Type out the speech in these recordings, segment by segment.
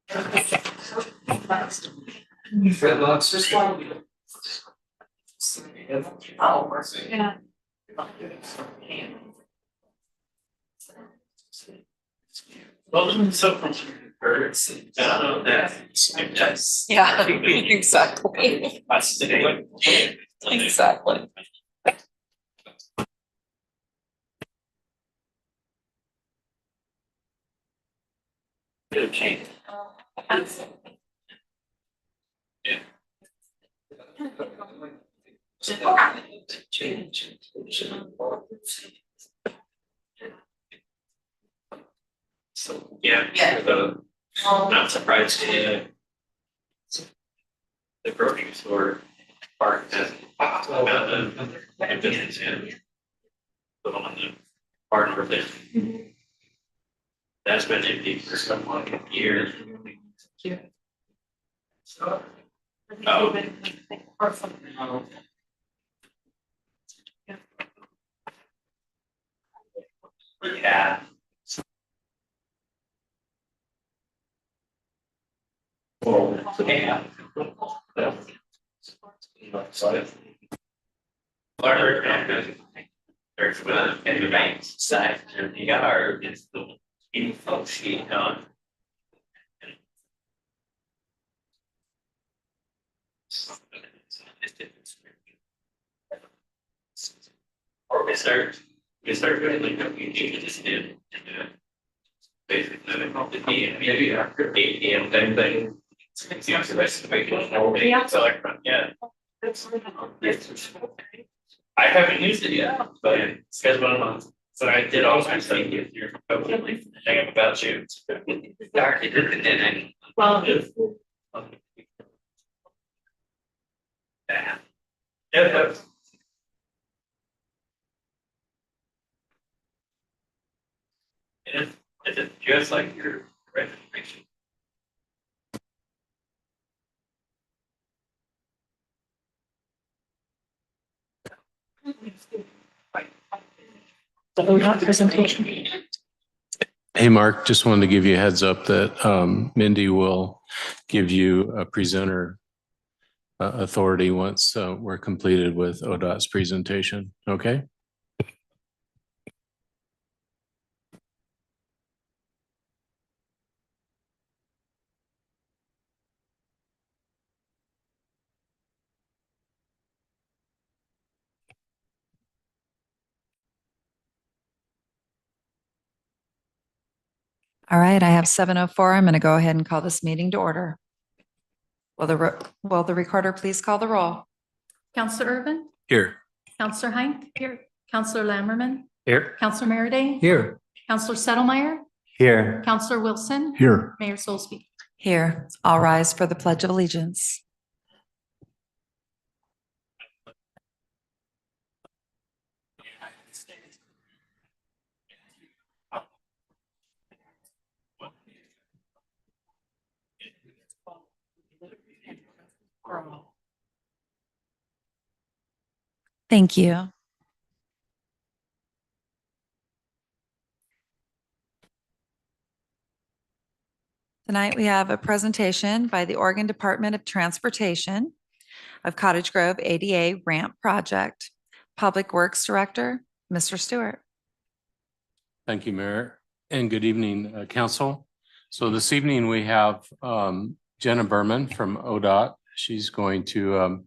Yeah. Well, so from birds, I don't know that. Yeah, exactly. Exactly. Okay. So, yeah, not surprised to the grocery store part that about the business and the one on the part of it. That's been empty for some years. So, yeah. Yeah. There's in the bank side, the yard is the info sheet on. Or we start doing like what we just did. Basically, maybe after 8 p.m. thing. Yeah. So like, yeah. I haven't used it yet, but it's because one month. So I did all kinds of things. You're hang up about you. Dark, it didn't. Well, yeah. Yeah. Is it just like your registration? Presentation. Hey, Mark, just wanted to give you a heads up that Mindy will give you a presenter authority once we're completed with ODOT's presentation. Okay. All right, I have 7:04. I'm going to go ahead and call this meeting to order. Will the recorder please call the roll? Counselor Urban, Here. Counselor Hink, here. Counselor Lammerman, Here. Counselor Merriday, Here. Counselor Settlemeyer, Here. Counselor Wilson, Here. Mayor Soulsby. Here, all rise for the Pledge of Allegiance. Thank you. Tonight, we have a presentation by the Oregon Department of Transportation of Cottage Grove ADA Ramp Project. Public Works Director, Mr. Stewart. Thank you, Mayor, and good evening, Council. So this evening we have Jenna Berman from ODOT. She's going to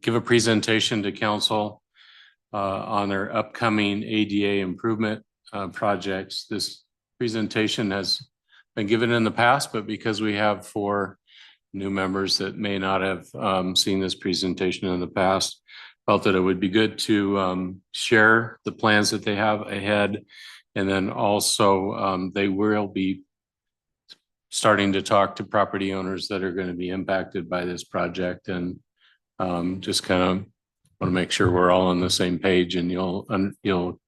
give a presentation to Council on their upcoming ADA improvement projects. This presentation has been given in the past, but because we have 4 new members that may not have seen this presentation in the past, felt that it would be good to share the plans that they have ahead. And then also they will be starting to talk to property owners that are going to be impacted by this project, and just kind of want to make sure we're all on the same page, and you'll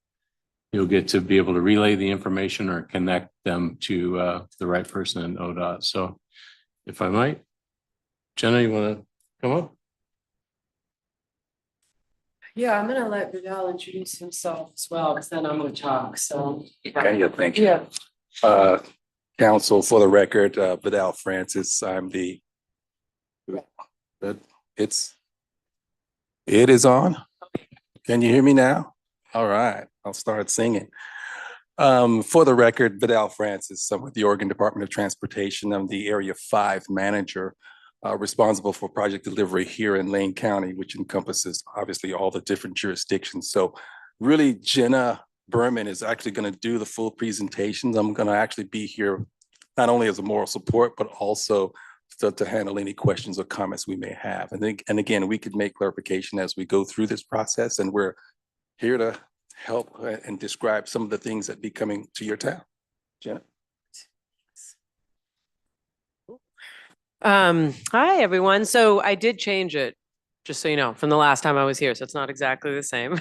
get to be able to relay the information or connect them to the right person in ODOT. So if I might, Jenna, you want to come up? Yeah, I'm gonna let Vidal introduce himself as well, because then I'm gonna talk, so. Okay, yeah, thank you. Yeah, Council, for the record, Vidal Francis, I'm the. It is on. Can you hear me now? All right, I'll start singing. For the record, Vidal Francis, I'm with the Oregon Department of Transportation. I'm the Area 5 manager responsible for project delivery here in Lane County, which encompasses obviously all the different jurisdictions. So really, Jenna Berman is actually going to do the full presentations. I'm going to actually be here not only as a moral support, but also to handle any questions or comments we may have. And again, we could make clarification as we go through this process, and we're here to help and describe some of the things that be coming to your town. Jenna. Hi, everyone. So I did change it, just so you know, from the last time I was here. So it's not exactly the same.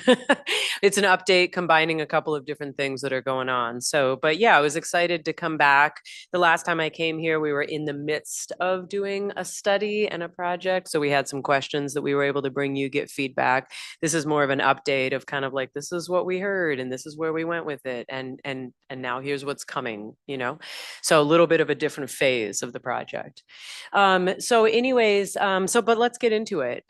It's an update combining a couple of different things that are going on. So, but yeah, I was excited to come back. The last time I came here, we were in the midst of doing a study and a project. So we had some questions that we were able to bring you, get feedback. This is more of an update of kind of like, this is what we heard and this is where we went with it. And now here's what's coming, you know? So a little bit of a different phase of the project. So anyways, but let's get into it.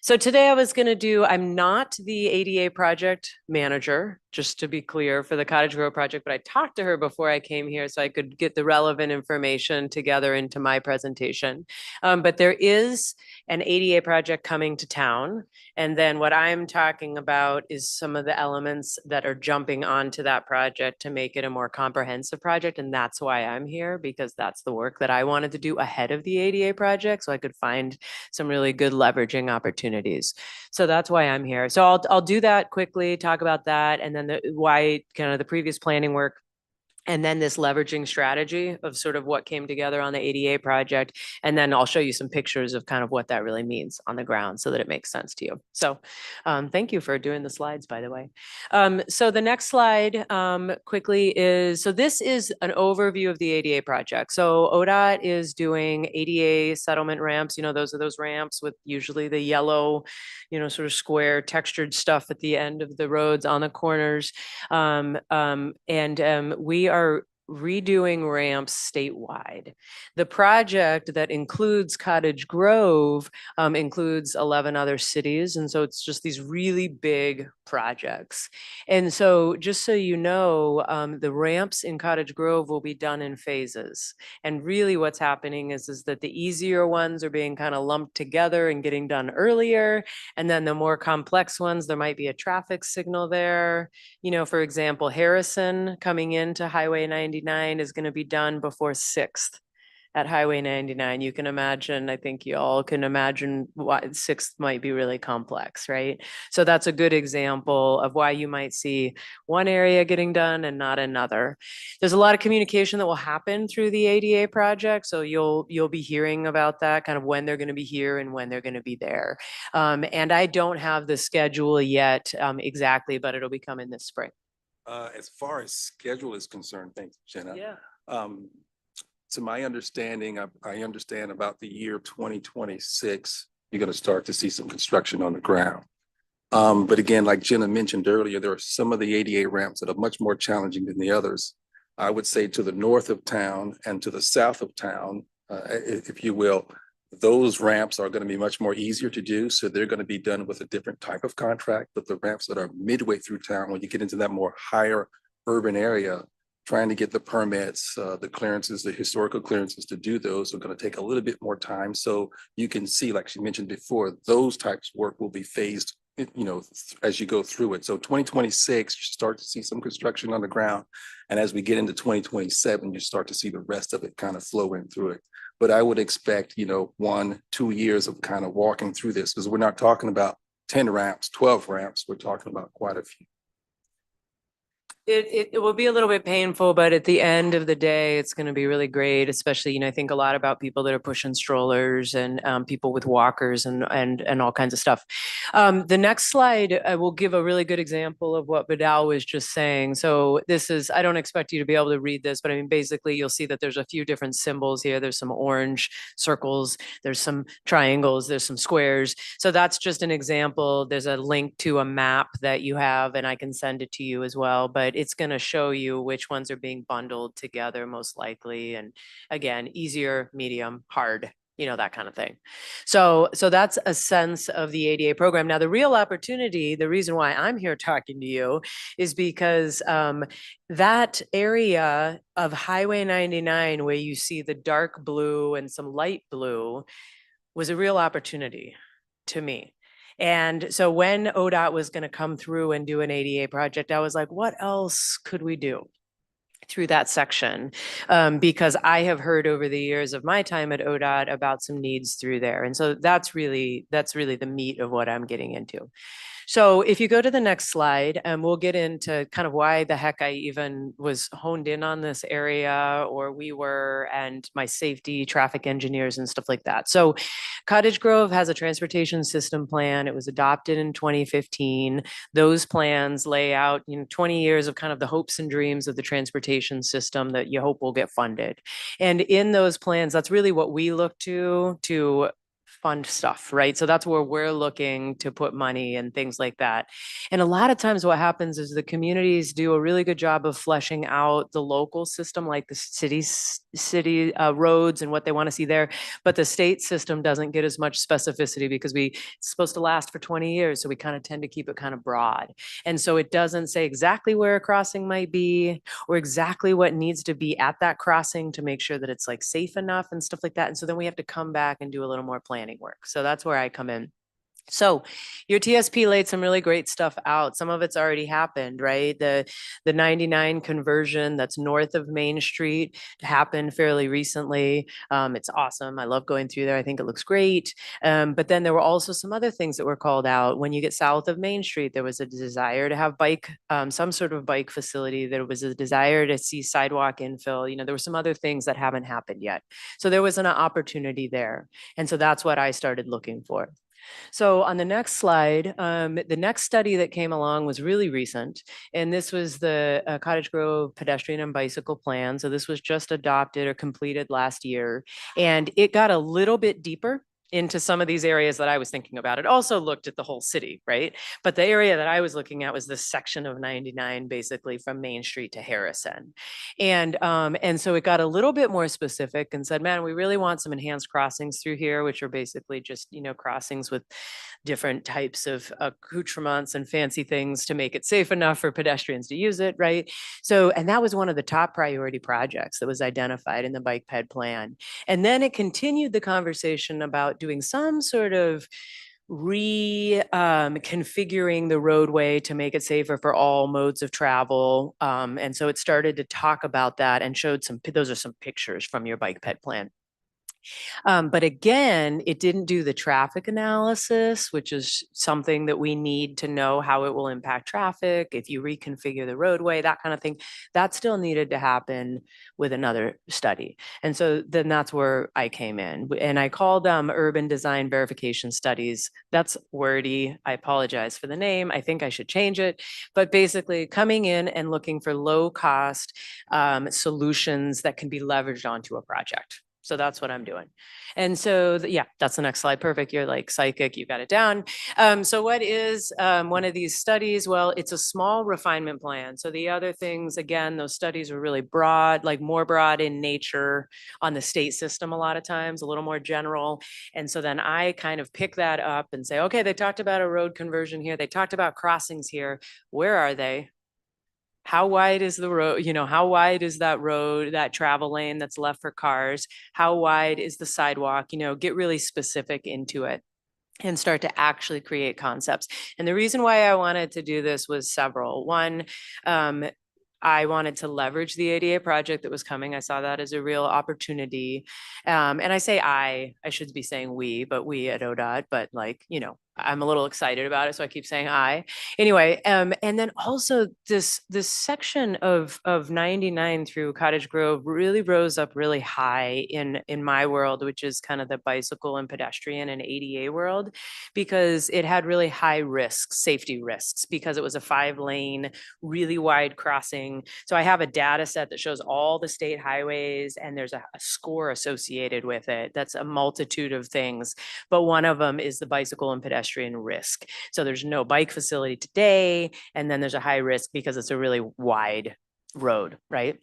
So today I was going to do, I'm not the ADA project manager, just to be clear, for the Cottage Grove project, but I talked to her before I came here so I could get the relevant information together into my presentation. But there is an ADA project coming to town. And then what I'm talking about is some of the elements that are jumping onto that project to make it a more comprehensive project. And that's why I'm here, because that's the work that I wanted to do ahead of the ADA project, so I could find some really good leveraging opportunities. So that's why I'm here. So I'll do that quickly, talk about that, and then why kind of the previous planning work, and then this leveraging strategy of sort of what came together on the ADA project. And then I'll show you some pictures of kind of what that really means on the ground so that it makes sense to you. So thank you for doing the slides, by the way. So the next slide quickly is, so this is an overview of the ADA project. So ODOT is doing ADA settlement ramps. You know, those are those ramps with usually the yellow, you know, sort of square textured stuff at the end of the roads on the corners. We are redoing ramps statewide. The project that includes Cottage Grove includes 11 other cities. And so it's just these really big projects. And so just so you know, the ramps in Cottage Grove will be done in phases. And really what's happening is that the easier ones are being kind of lumped together and getting done earlier. And then the more complex ones, there might be a traffic signal there. You know, for example, Harrison coming into Highway 99 is going to be done before 6th at Highway 99. You can imagine, I think you all can imagine why 6th might be really complex, right? So that's a good example of why you might see one area getting done and not another. There's a lot of communication that will happen through the ADA project. So you'll be hearing about that, kind of when they're going to be here and when they're going to be there. And I don't have the schedule yet exactly, but it'll be coming this spring. As far as schedule is concerned, thanks, Jenna. Yeah. To my understanding, I understand about the year 2026, you're going to start to see some construction on the ground. But again, like Jenna mentioned earlier, there are some of the ADA ramps that are much more challenging than the others. I would say to the north of town and to the south of town, if you will, those ramps are going to be much more easier to do. So they're going to be done with a different type of contract. But the ramps that are midway through town, when you get into that more higher urban area, trying to get the permits, the clearances, the historical clearances to do those are going to take a little bit more time. So you can see, like she mentioned before, those types of work will be phased, you know, as you go through it. So 2026, you start to see some construction on the ground. And as we get into 2027, you start to see the rest of it kind of flowing through it. But I would expect, you know, 1-2 years of kind of walking through this, because we're not talking about 10 ramps, 12 ramps. We're talking about quite a few. It will be a little bit painful, but at the end of the day, it's going to be really great. Especially, you know, I think a lot about people that are pushing strollers and people with walkers and all kinds of stuff. The next slide will give a really good example of what Vidal was just saying. So this is, I don't expect you to be able to read this, but I mean, basically you'll see that there's a few different symbols here. There's some orange circles, there's some triangles, there's some squares. So that's just an example. There's a link to a map that you have, and I can send it to you as well. But but it's going to show you which ones are being bundled together most likely. And again, easier, medium, hard, you know, that kind of thing. So that's a sense of the ADA program. Now, the real opportunity, the reason why I'm here talking to you is because that area of Highway 99, where you see the dark blue and some light blue, was a real opportunity to me. And so when ODOT was going to come through and do an ADA project, I was like, what else could we do through that section? Because I have heard over the years of my time at ODOT about some needs through there. And so that's really the meat of what I'm getting into. So if you go to the next slide, we'll get into kind of why the heck I even was honed in on this area, or we were, and my safety traffic engineers and stuff like that. So Cottage Grove has a transportation system plan. It was adopted in 2015. Those plans lay out, 20 years of kind of the hopes and dreams of the transportation system that you hope will get funded. And in those plans, that's really what we look to fund stuff, right? So that's where we're looking to put money and things like that. And a lot of times what happens is the communities do a really good job of fleshing out the local system, like the city roads and what they want to see there. But the state system doesn't get as much specificity because it's supposed to last for 20 years. So we kind of tend to keep it kind of broad. And so it doesn't say exactly where a crossing might be or exactly what needs to be at that crossing to make sure that it's like safe enough and stuff like that. And so then we have to come back and do a little more planning work. So that's where I come in. So your TSP laid some really great stuff out. Some of it's already happened, right? The 99 conversion that's north of Main Street happened fairly recently. It's awesome. I love going through there. I think it looks great. But then there were also some other things that were called out. When you get south of Main Street, there was a desire to have some sort of bike facility. There was a desire to see sidewalk infill. There were some other things that haven't happened yet. So there was an opportunity there. And so that's what I started looking for. So on the next slide, the next study that came along was really recent, and this was the Cottage Grove pedestrian and bicycle plan. So this was just adopted or completed last year, and it got a little bit deeper into some of these areas that I was thinking about. It also looked at the whole city, right? But the area that I was looking at was this section of 99, basically from Main Street to Harrison. And so it got a little bit more specific and said, man, we really want some enhanced crossings through here, which are basically just, crossings with different types of accoutrements and fancy things to make it safe enough for pedestrians to use it, right? So, and that was one of the top priority projects that was identified in the bike ped plan. And then it continued the conversation about doing some sort of configuring the roadway to make it safer for all modes of travel. And so it started to talk about that and showed those are some pictures from your bike ped plan. But again, it didn't do the traffic analysis, which is something that we need to know how it will impact traffic, if you reconfigure the roadway, that kind of thing. That still needed to happen with another study. And so then that's where I came in. And I called them urban design verification studies. That's wordy. I apologize for the name. I think I should change it. But basically coming in and looking for low cost solutions that can be leveraged onto a project. So that's what I'm doing. And so, yeah, that's the next slide. Perfect. You're like psychic. You got it down. So what is one of these studies? Well, it's a small refinement plan. So the other things, again, those studies are really broad, like more broad in nature on the state system a lot of times, a little more general. And so then I kind of pick that up and say, okay, they talked about a road conversion here. They talked about crossings here. Where are they? How wide is the road? How wide is that road, that travel lane that's left for cars? How wide is the sidewalk? Get really specific into it and start to actually create concepts. And the reason why I wanted to do this was several. One, I wanted to leverage the ADA project that was coming. I saw that as a real opportunity. And I say I should be saying we, but we at ODOT, but I'm a little excited about it. So I keep saying I. Anyway, and then also this section of 99 through Cottage Grove really rose up really high in my world, which is kind of the bicycle and pedestrian and ADA world, because it had really high risks, safety risks, because it was a 5-lane, really wide crossing. So I have a data set that shows all the state highways, and there's a score associated with it. That's a multitude of things. But one of them is the bicycle and pedestrian pedestrian risk. So there's no bike facility today, and then there's a high risk because it's a really wide road, right?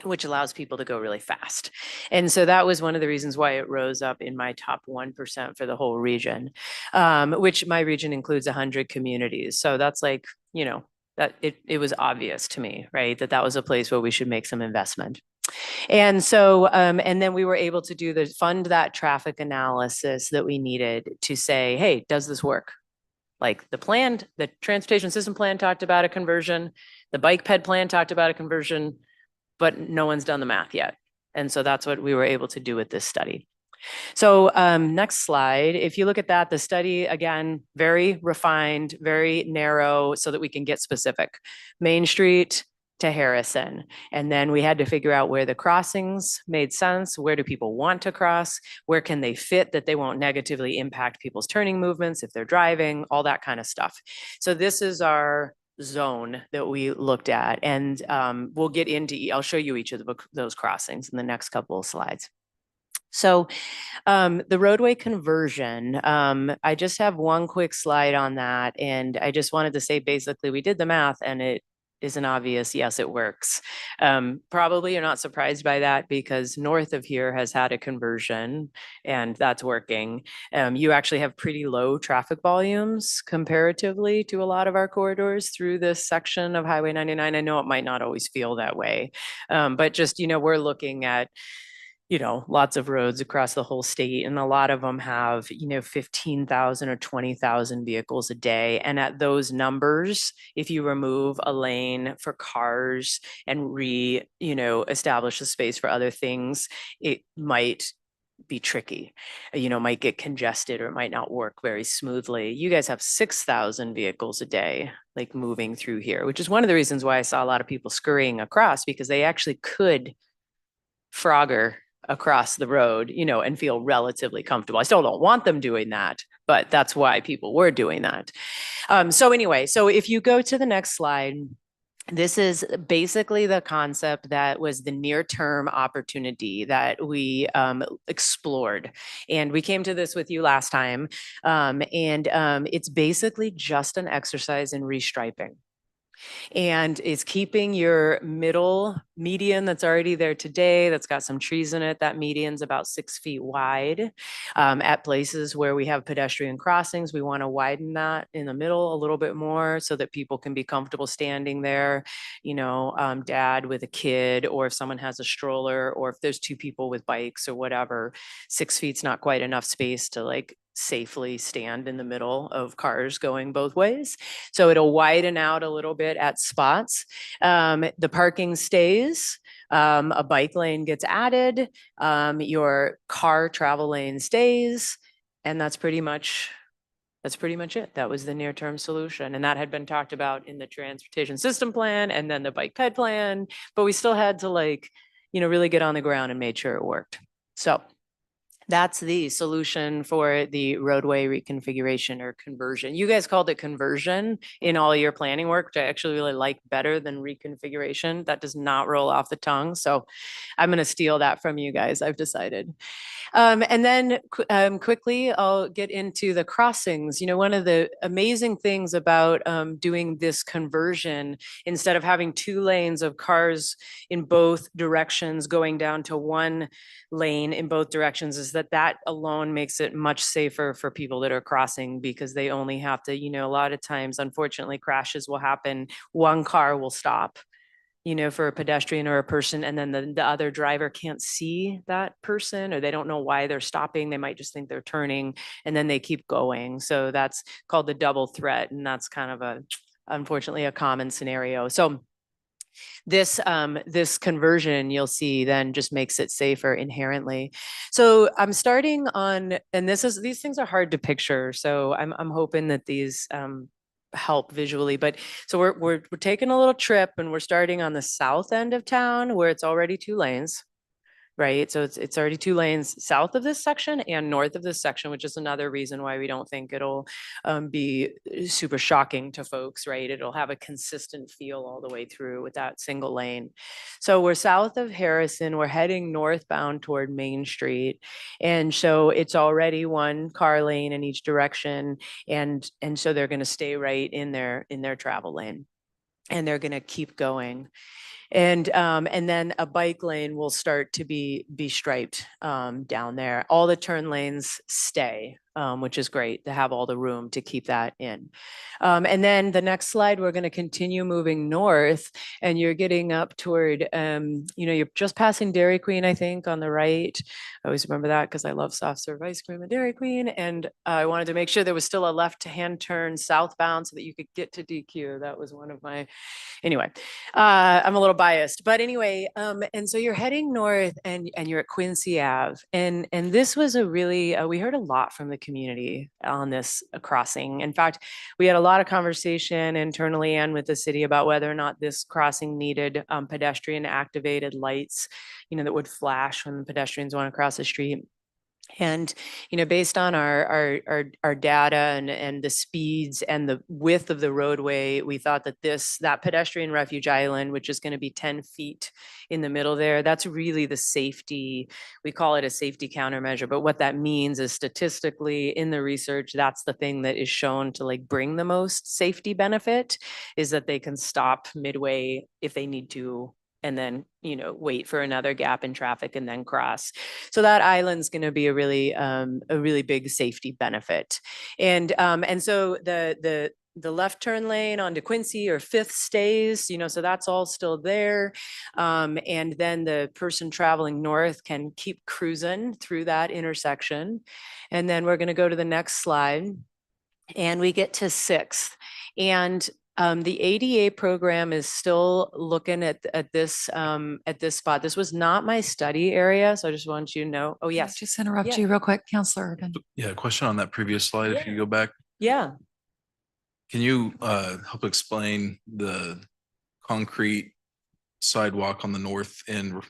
Which allows people to go really fast. And so that was one of the reasons why it rose up in my top 1% for the whole region, which my region includes 100 communities. So that's like, you know, that it was obvious to me, right, that that was a place where we should make some investment. And so, and then we were able to fund that traffic analysis that we needed to say, hey, does this work? Like the transportation system plan talked about a conversion, the bike ped plan talked about a conversion, but no one's done the math yet. And so that's what we were able to do with this study. So next slide, if you look at that, the study, again, very refined, very narrow so that we can get specific. Main Street to Harrison. And then we had to figure out where the crossings made sense. Where do people want to cross? Where can they fit that they won't negatively impact people's turning movements if they're driving, all that kind of stuff. So this is our zone that we looked at, and we'll get into, I'll show you each of those crossings in the next couple of slides. So the roadway conversion, I just have one quick slide on that. And I just wanted to say, basically, we did the math and it is an obvious, yes, it works. Probably you're not surprised by that because north of here has had a conversion and that's working. You actually have pretty low traffic volumes comparatively to a lot of our corridors through this section of Highway 99. I know it might not always feel that way, but just, you know, we're looking at, you know, lots of roads across the whole state, and a lot of them have, you know, 15,000 or 20,000 vehicles a day. And at those numbers, if you remove a lane for cars and establish a space for other things, it might be tricky, you know, might get congested or it might not work very smoothly. You guys have 6,000 vehicles a day, like moving through here, which is one of the reasons why I saw a lot of people scurrying across, because they actually could Frogger across the road, you know, and feel relatively comfortable. I still don't want them doing that, but that's why people were doing that. So anyway, so if you go to the next slide, this is basically the concept that was the near-term opportunity that we explored. And we came to this with you last time. It's basically just an exercise in restriping. And it's keeping your median that's already there today, that's got some trees in it. That median's about 6 feet wide. At places where we have pedestrian crossings, we want to widen that in the middle a little bit more so that people can be comfortable standing there, you know, dad with a kid, or if someone has a stroller, or if there's two people with bikes or whatever, 6 feet's not quite enough space to like safely stand in the middle of cars going both ways. So it'll widen out a little bit at spots. The parking stays, a bike lane gets added, your car travel lane stays, and that's pretty much it. That was the near-term solution. And that had been talked about in the transportation system plan and then the bike ped plan, but we still had to really get on the ground and make sure it worked. So that's the solution for the roadway reconfiguration or conversion. You guys called it conversion in all your planning work, which I actually really like better than reconfiguration. That does not roll off the tongue. So I'm going to steal that from you guys, I've decided. And then quickly, I'll get into the crossings. You know, one of the amazing things about doing this conversion, instead of having 2 lanes of cars in both directions going down to 1 lane in both directions, is that alone makes it much safer for people that are crossing, because they only have to, you know, a lot of times, unfortunately, crashes will happen. 1 car will stop, you know, for a pedestrian or a person, and then the other driver can't see that person, or they don't know why they're stopping. They might just think they're turning, and then they keep going. So that's called the double threat, and that's kind of unfortunately a common scenario. So this conversion, you'll see, then just makes it safer inherently. So I'm starting on, and these things are hard to picture. So I'm hoping that these help visually. But so we're taking a little trip, and we're starting on the south end of town where it's already 2 lanes, right? So it's already 2 lanes south of this section and north of this section, which is another reason why we don't think it'll be super shocking to folks, right? It'll have a consistent feel all the way through with that single lane. So we're south of Harrison, we're heading northbound toward Main Street. And so it's already 1 car lane in each direction. And so they're going to stay right in their travel lane. And they're going to keep going. And then a bike lane will start to be striped down there. All the turn lanes stay, which is great to have all the room to keep that in. And then the next slide, we're going to continue moving north, and you're getting up toward, you're just passing Dairy Queen, I think, on the right. I always remember that because I love soft serve ice cream at Dairy Queen. And I wanted to make sure there was still a left-hand turn southbound so that you could get to DQ. That was one of my, anyway, I'm a little biased, but anyway, and so you're heading north and you're at Quincy Ave. And this was a really, we heard a lot from the community on this crossing. In fact, we had a lot of conversation internally and with the city about whether or not this crossing needed pedestrian activated lights, that would flash when pedestrians want to cross the street. And, based on our data and the speeds and the width of the roadway, we thought that that pedestrian refuge island, which is going to be 10 feet in the middle there, that's really the safety. We call it a safety countermeasure. But what that means is statistically in the research, that's the thing that is shown to bring the most safety benefit, is that they can stop midway if they need to, and then, wait for another gap in traffic and then cross. So that island's going to be a really big safety benefit. And so the left turn lane onto Quincy or 5th stays, so that's all still there. And then the person traveling north can keep cruising through that intersection. And then we're going to go to the next slide, and we get to 6th. And the ADA program is still looking at this spot. This was not my study area, so I just want you to know. Oh, Can I yes. Just interrupt Yeah. you real quick, Counselor Urban. Yeah, question on that previous slide, if you go back. Yeah. Can you help explain the concrete sidewalk on the north end?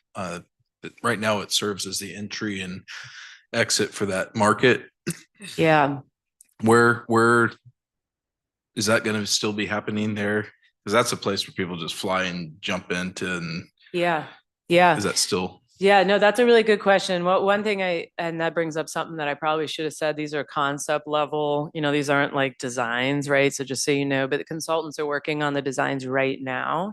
Right now it serves as the entry and exit for that market. Yeah. Where is that going to still be happening there? Because that's a place where people just fly and jump into, and Yeah. Yeah. is that still? Yeah, no, that's a really good question. One thing and that brings up something that I probably should have said, these are concept level, these aren't like designs, right? So just so you know, but the consultants are working on the designs right now.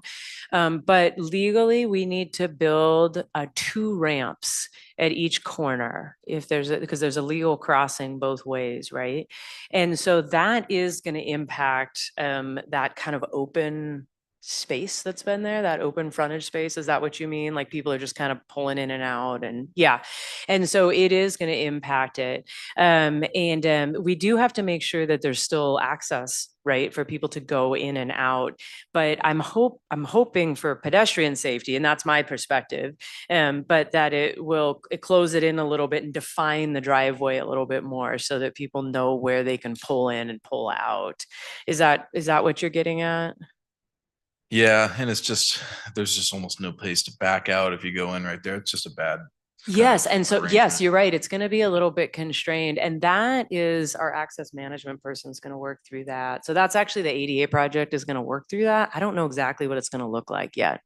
But legally, we need to build 2 ramps at each corner because there's a legal crossing both ways, right? And so that is going to impact that kind of open space that's been there, that open frontage space. Is that what you mean? Like people are just kind of pulling in and out, and yeah. And so it is going to impact it. And we do have to make sure that there's still access, right, for people to go in and out. But I'm hoping for pedestrian safety, and that's my perspective. But that it close it in a little bit and define the driveway a little bit more so that people know where they can pull in and pull out. Is that what you're getting at? Yeah, and there's just almost no place to back out if you go in right there. It's just a bad. Yes. And so, yes, arrangement. you're right. It's going to be a little bit constrained, and that is our access management person is going to work through that. So that's actually the ADA project is going to work through that. I don't know exactly what it's going to look like yet.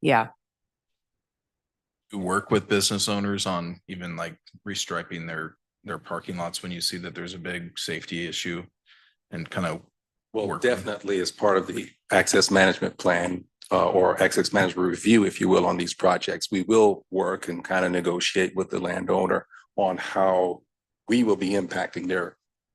Yeah. Work with business owners on even like restriping their parking lots when you see that there's a big safety issue, and kind of. Well, working. definitely as part of the access management plan or access management review, if you will, on these projects, we will work and kind of negotiate with the landowner on how we will be impacting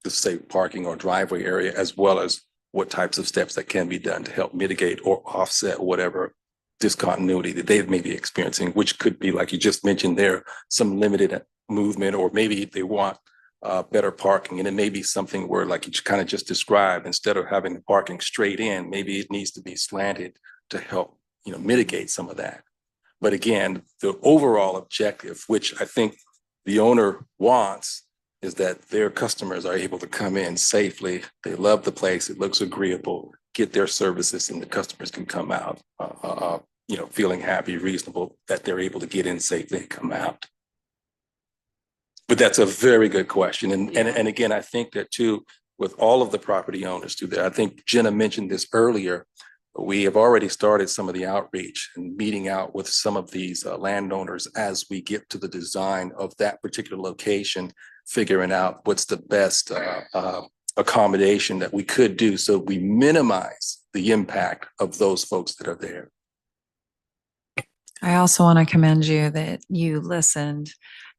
the safe parking or driveway area, as well as what types of steps that can be done to help mitigate or offset whatever discontinuity that they may be experiencing, which could be, like you just mentioned there, some limited movement, or maybe they want better parking. And it may be something where, like you kind of just described, instead of having the parking straight in, maybe it needs to be slanted to help, mitigate some of that. But again, the overall objective, which I think the owner wants, is that their customers are able to come in safely. They love the place. It looks agreeable, get their services, and the customers can come out feeling happy, reasonable that they're able to get in safely and come out. But that's a very good question. And again, I think that too, with all of the property owners through there, I think Jenna mentioned this earlier. We have already started some of the outreach and meeting out with some of these landowners as we get to the design of that particular location, figuring out what's the best accommodation that we could do so we minimize the impact of those folks that are there. I also want to commend you that you listened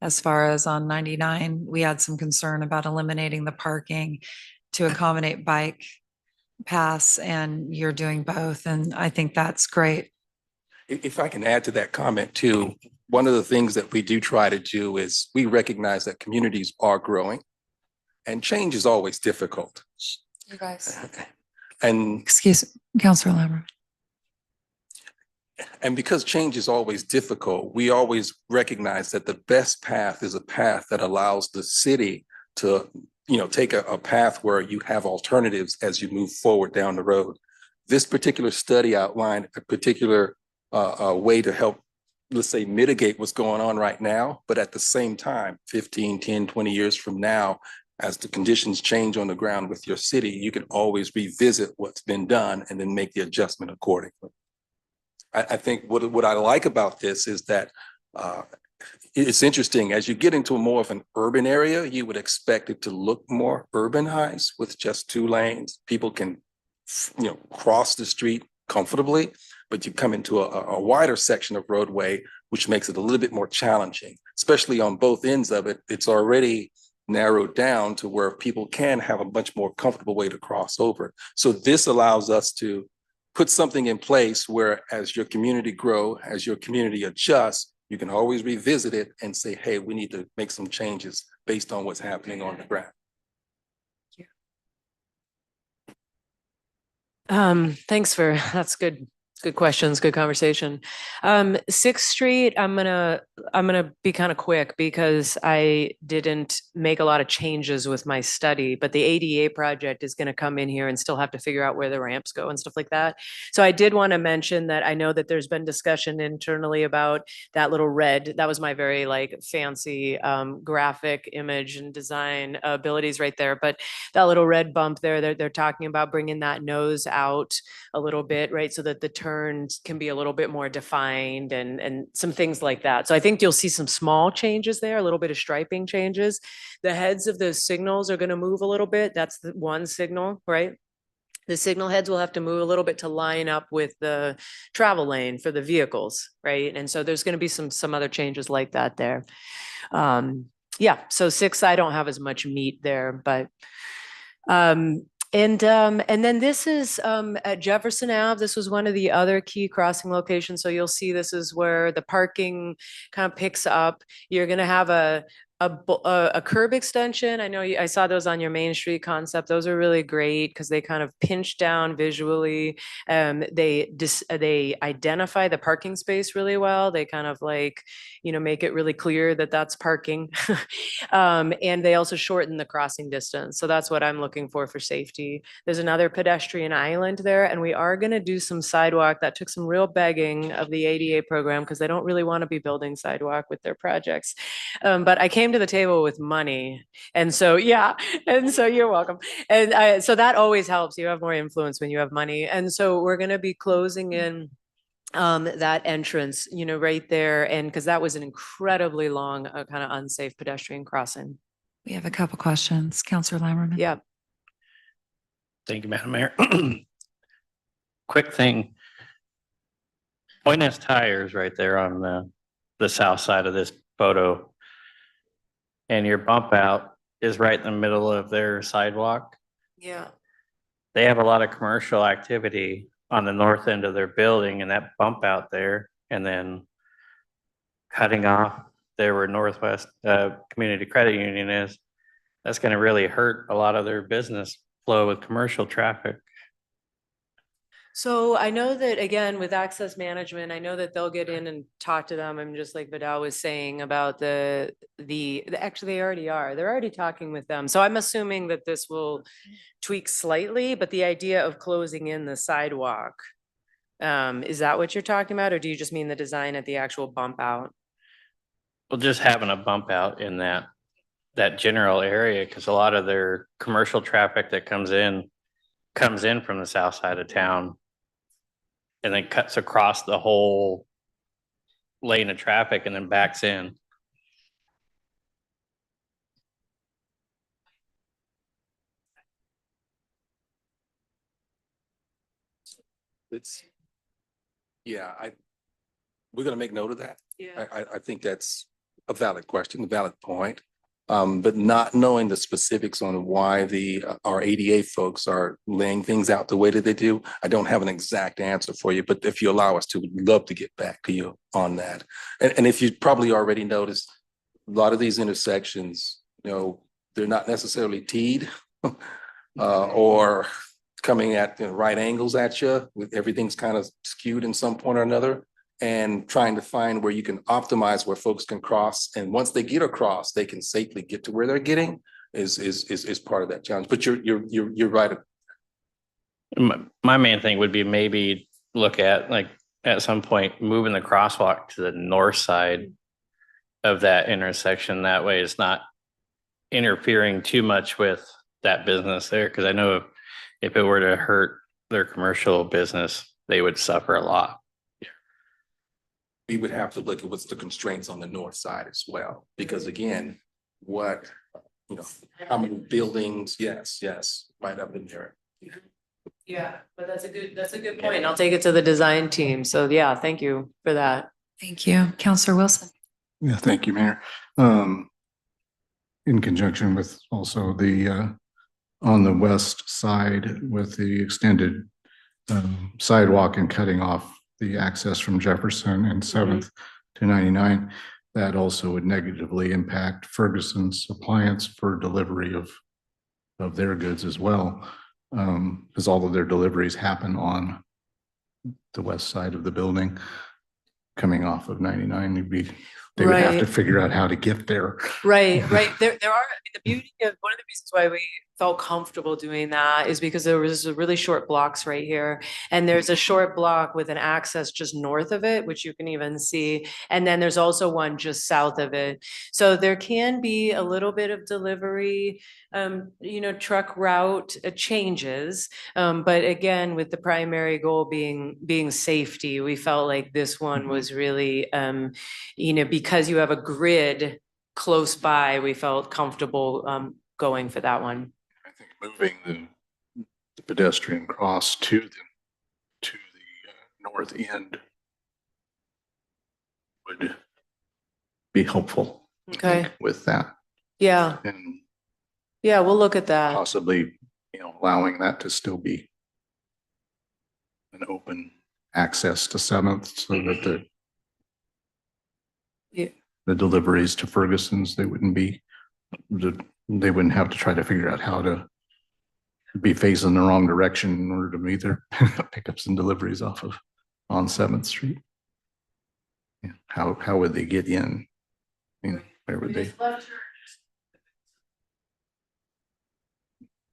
as far as on 99, we had some concern about eliminating the parking to accommodate bike paths, and you're doing both. And I think that's great. If I can add to that comment too, one of the things that we do try to do is we recognize that communities are growing and change is always difficult. You guys. And Excuse me, Councilor Lambert. And because change is always difficult, we always recognize that the best path is a path that allows the city to, take a path where you have alternatives as you move forward down the road. This particular study outlined a particular way to help, let's say, mitigate what's going on right now, but at the same time, 15, 10, 20 years from now, as the conditions change on the ground with your city, you can always revisit what's been done and then make the adjustment accordingly. I think what I like about this is that it's interesting. As you get into more of an urban area, you would expect it to look more urbanized with just 2 lanes. People can, cross the street comfortably, but you come into a wider section of roadway, which makes it a little bit more challenging, especially on both ends of it. It's already narrowed down to where people can have a much more comfortable way to cross over. So this allows us to put something in place where as your community grow, as your community adjusts, you can always revisit it and say, hey, we need to make some changes based on what's happening on the ground. Thanks that's good. Good questions, good conversation. 6th Street, I'm gonna be kind of quick because I didn't make a lot of changes with my study, but the ADA project is gonna come in here and still have to figure out where the ramps go and stuff like that. So I did want to mention that I know that there's been discussion internally about that little red. That was my very fancy graphic image and design abilities right there. But that little red bump there, they're talking about bringing that nose out a little bit, right? So that the turns can be a little bit more defined and some things like that. So I think you'll see some small changes there, a little bit of striping changes. The heads of those signals are going to move a little bit. That's the one signal, right? The signal heads will have to move a little bit to line up with the travel lane for the vehicles, right? And so there's going to be some other changes like that there. Yeah, so 6, I don't have as much meat there, but and then this is at Jefferson Ave. This was one of the other key crossing locations. So you'll see this is where the parking kind of picks up. You're going to have a curb extension. I know I saw those on your Main Street concept. Those are really great because they kind of pinch down visually. They identify the parking space really well. They kind of make it really clear that that's parking. And they also shorten the crossing distance. So that's what I'm looking for safety. There's another pedestrian island there, and we are going to do some sidewalk. That took some real begging of the ADA program because they don't really want to be building sidewalk with their projects. But I came to the table with money. And so, yeah. And so you're welcome. And so that always helps. You have more influence when you have money. And so we're going to be closing in that entrance, right there. And because that was an incredibly long, kind of unsafe pedestrian crossing. We have a couple questions. Councilor Lammerman. Yeah. Thank you, Madam Mayor. Quick thing. Pointless tires right there on the south side of this photo. And your bump out is right in the middle of their sidewalk. Yeah. They have a lot of commercial activity on the north end of their building, and that bump out there and then cutting off there where Northwest Community Credit Union is, that's going to really hurt a lot of their business flow with commercial traffic. So I know that, again, with access management, I know that they'll get in and talk to them. I'm just like Vidal was saying about actually they already are. They're already talking with them. So I'm assuming that this will tweak slightly, but the idea of closing in the sidewalk Is that what you're talking about, or do you just mean the design at the actual bump out? Well, just having a bump out in that general area, because a lot of their commercial traffic that comes in from the south side of town and then cuts across the whole lane of traffic and then backs in. It's, yeah, we're gonna make note of that. Yeah. I think that's a valid question, a valid point. But not knowing the specifics on why our ADA folks are laying things out the way that they do, I don't have an exact answer for you, but if you allow us to, we'd love to get back to you on that. And if you probably already noticed, a lot of these intersections, they're not necessarily teed or coming at the right angles at you, with everything's kind of skewed in some point or another, and trying to find where you can optimize where folks can cross. And once they get across, they can safely get to where they're getting is part of that challenge. But you're right. My main thing would be maybe look at, like, at some point moving the crosswalk to the north side of that intersection. That way it's not interfering too much with that business there. Cause I know if it were to hurt their commercial business, they would suffer a lot. We would have to look at what's the constraints on the north side as well, because again, how many buildings? Yes, right up in there. Yeah, but that's a good point. And I'll take it to the design team. So yeah, thank you for that. Thank you. Counselor Wilson. Yeah, thank you, Mayor. In conjunction with also the on the west side with the extended sidewalk and cutting off the access from Jefferson and 7th to 99, that also would negatively impact Ferguson's appliance for delivery of their goods as well, because all of their deliveries happen on the west side of the building coming off of 99. They would have to Right. figure out how to get there. Right. There are, the beauty of, one of the reasons why we felt comfortable doing that is because there was a really short blocks right here. And there's a short block with an access just north of it, which you can even see. And then there's also one just south of it. So there can be a little bit of delivery, truck route changes. But again, with the primary goal being safety, we felt like this one was really, because you have a grid close by, we felt comfortable going for that one. I think moving the pedestrian cross to the north end would be helpful. I Okay. think, with that, Yeah, and we'll look at that. possibly, allowing that to still be an open access to 7th, so that Yeah. the deliveries to Ferguson's, they wouldn't have to try to figure out how to be facing the wrong direction in order to meet their pickups and deliveries on 7th Street. Yeah, how would they get in? Where would they?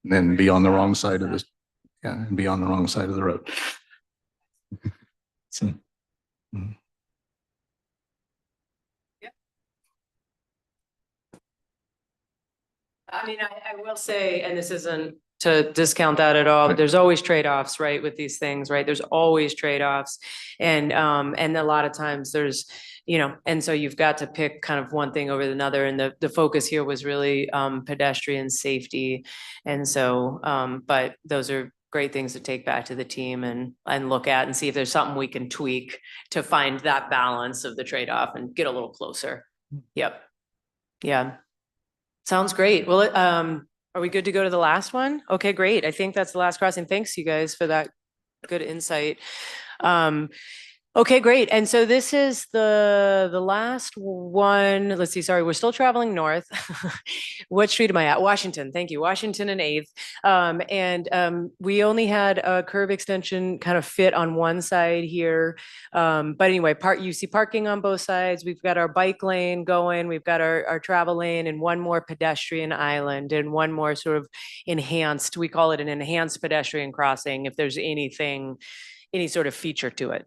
And then be on the wrong side of this, and be on the wrong side of the road. So. I mean, I will say, and this isn't to discount that at all, but there's always trade-offs, right, with these things, right? There's always trade-offs. And a lot of times there's, and so you've got to pick kind of one thing over another. And the focus here was really pedestrian safety. And so, but those are great things to take back to the team and look at and see if there's something we can tweak to find that balance of the trade-off and get a little closer. Yep. Yeah. Sounds great. Well, are we good to go to the last one? Okay, great. I think that's the last crossing. Thanks, you guys, for that good insight. Okay, great. And so this is the last one. Let's see. Sorry, we're still traveling north. What street am I at? Washington. Thank you. Washington and 8th. We only had a curb extension kind of fit on one side here. But anyway, you see parking on both sides. We've got our bike lane going. We've got our travel lane and one more pedestrian island and one more sort of enhanced, we call it an enhanced pedestrian crossing if there's anything any sort of feature to it.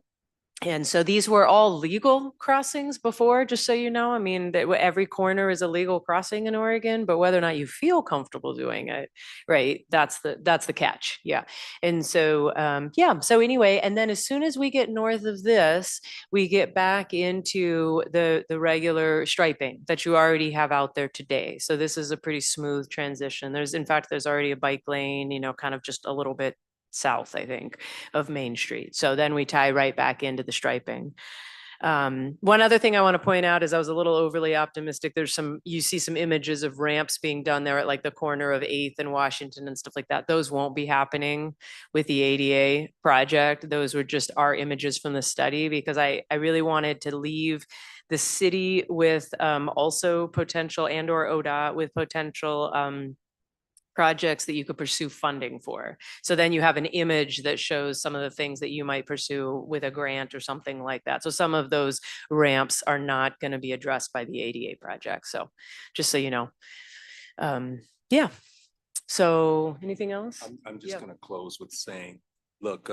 And so these were all legal crossings before, just so you know. I mean, every corner is a legal crossing in Oregon, but whether or not you feel comfortable doing it, right? That's the catch. Yeah. And so yeah. So anyway, and then as soon as we get north of this, we get back into the regular striping that you already have out there today. So this is a pretty smooth transition. In fact, there's already a bike lane, you know, kind of just a little bit south, I think, of Main Street. So then we tie right back into the striping. One other thing I want to point out is I was a little overly optimistic. You see some images of ramps being done there at like the corner of 8th and Washington and stuff like that. Those won't be happening with the ADA project. Those were just our images from the study, because I really wanted to leave the city with also potential, and or ODOT with potential projects that you could pursue funding for. So then you have an image that shows some of the things that you might pursue with a grant or something like that. So some of those ramps are not going to be addressed by the ADA project. So just so you know. Yeah. So anything else? I'm just Yeah. going to close with saying, look,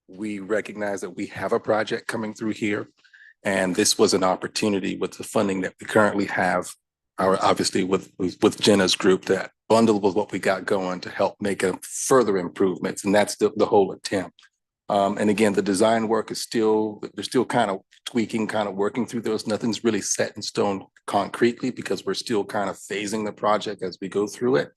we recognize that we have a project coming through here, and this was an opportunity with the funding that we currently have, obviously with Jenna's group, that bundle with what we got going to help make a further improvements. And that's the whole attempt. And again, the design work is they're still kind of tweaking, kind of working through those. Nothing's really set in stone concretely, because we're still kind of phasing the project as we go through it.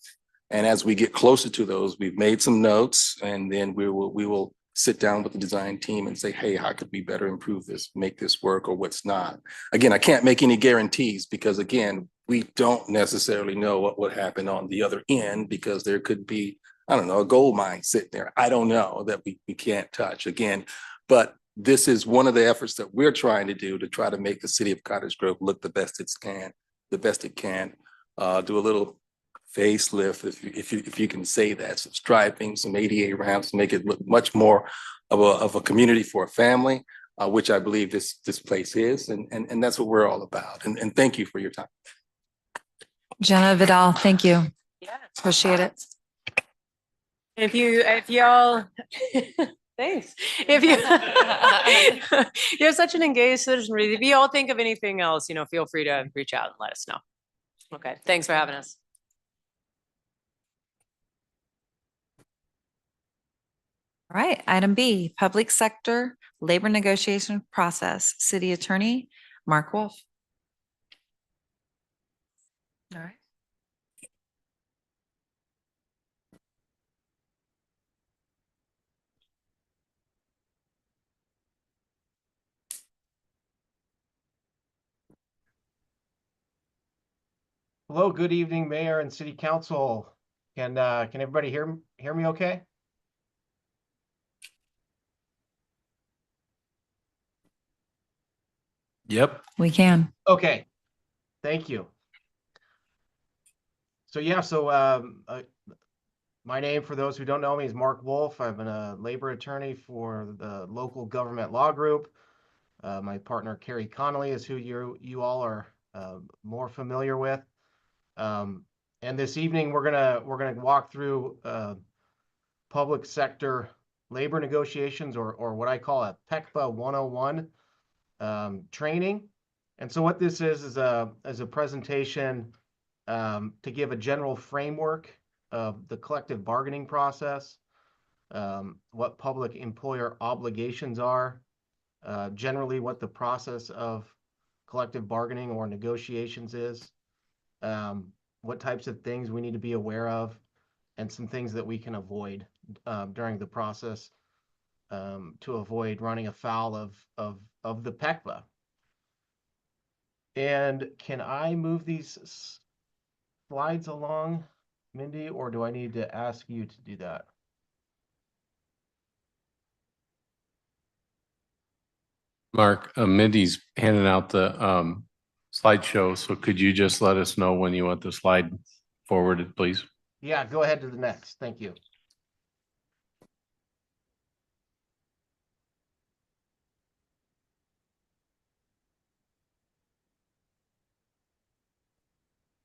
And as we get closer to those, we've made some notes, and then we will sit down with the design team and say, hey, how could we better improve this, make this work, or what's not? Again, I can't make any guarantees, because again, we don't necessarily know what would happen on the other end, because there could be, I don't know, a gold mine sitting there. I don't know, that we can't touch again. But this is one of the efforts that we're trying to do to try to make the city of Cottage Grove look the best it can. Do a little facelift, if you can say that, some striping, some ADA ramps, make it look much more of a community for a family, which I believe this place is, and that's what we're all about. And thank you for your time. Jenna Vidal, thank you. Yeah. Appreciate it. If y'all, thanks. If you, you're such an engaged citizen, if you all think of anything else, you know, feel free to reach out and let us know. Okay. Thanks for having us. All right, item B, public sector labor negotiation process, city attorney, Mark Wolf. All right. Hello, good evening, Mayor and City Council. Can everybody hear me okay? Yep. We can. Okay, thank you. So yeah, my name, for those who don't know me, is Mark Wolf. I've been a labor attorney for the local government law group. My partner, Carrie Connolly, is who you all are more familiar with. And this evening we're gonna walk through public sector labor negotiations, or what I call a PECPA 101 training. And so what this is a presentation to give a general framework of the collective bargaining process, what public employer obligations are, generally what the process of collective bargaining or negotiations is, what types of things we need to be aware of, and some things that we can avoid during the process to avoid running afoul of the PECPA. And can I move these slides along, Mindy, or do I need to ask you to do that? Mark, Mindy's handing out the slideshow, so could you just let us know when you want the slide forwarded, please? Yeah, go ahead to the next. Thank you.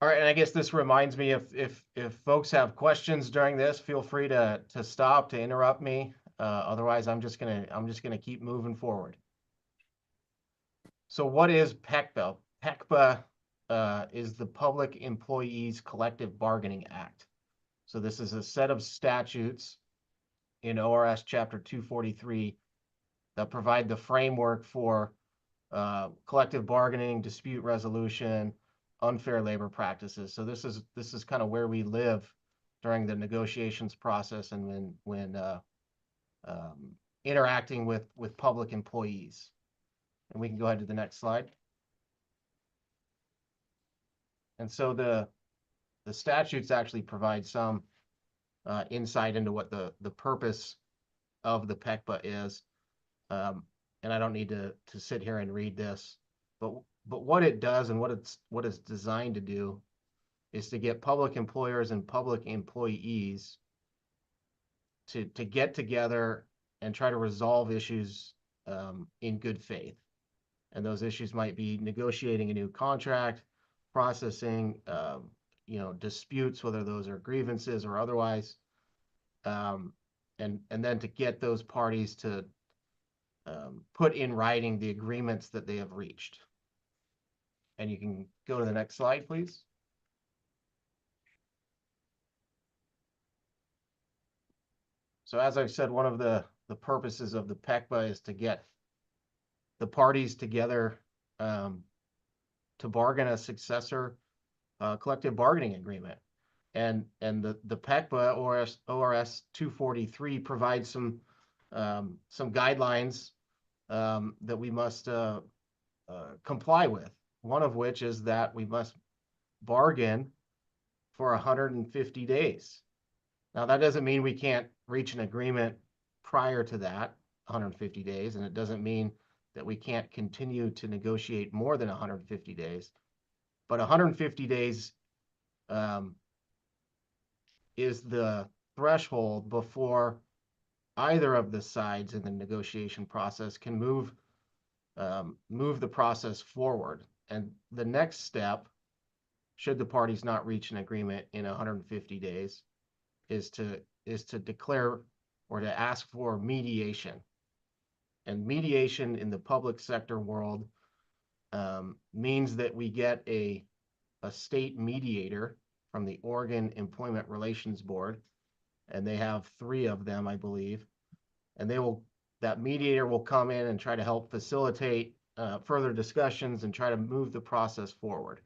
All right, and I guess this reminds me, if folks have questions during this, feel free to stop, to interrupt me. Otherwise, I'm just gonna keep moving forward. So what is PECBA? PECBA is the Public Employees Collective Bargaining Act. So this is a set of statutes in ORS Chapter 243 that provide the framework for collective bargaining, dispute resolution, unfair labor practices. So this is kind of where we live during the negotiations process and when interacting with public employees. And we can go ahead to the next slide. And so the statutes actually provide some insight into what the purpose of the PECBA is. And I don't need to sit here and read this, but what it does and what it's designed to do is to get public employers and public employees to get together and try to resolve issues in good faith. And those issues might be negotiating a new contract, processing, disputes, whether those are grievances or otherwise, and then to get those parties to put in writing the agreements that they have reached. And you can go to the next slide, please. So as I've said, one of the purposes of the PECBA is to get the parties together to bargain a successor collective bargaining agreement. And the PECBA ORS 243 provides some guidelines that we must comply with. One of which is that we must bargain for 150 days. Now, that doesn't mean we can't reach an agreement prior to that 150 days, and it doesn't mean that we can't continue to negotiate more than 150 days. But 150 days is the threshold before either of the sides in the negotiation process can move the process forward. And the next step, should the parties not reach an agreement in 150 days, is to declare or to ask for mediation. And mediation in the public sector world means that we get a state mediator from the Oregon Employment Relations Board, and they have 3 of them, I believe. And that mediator will come in and try to help facilitate further discussions and try to move the process forward.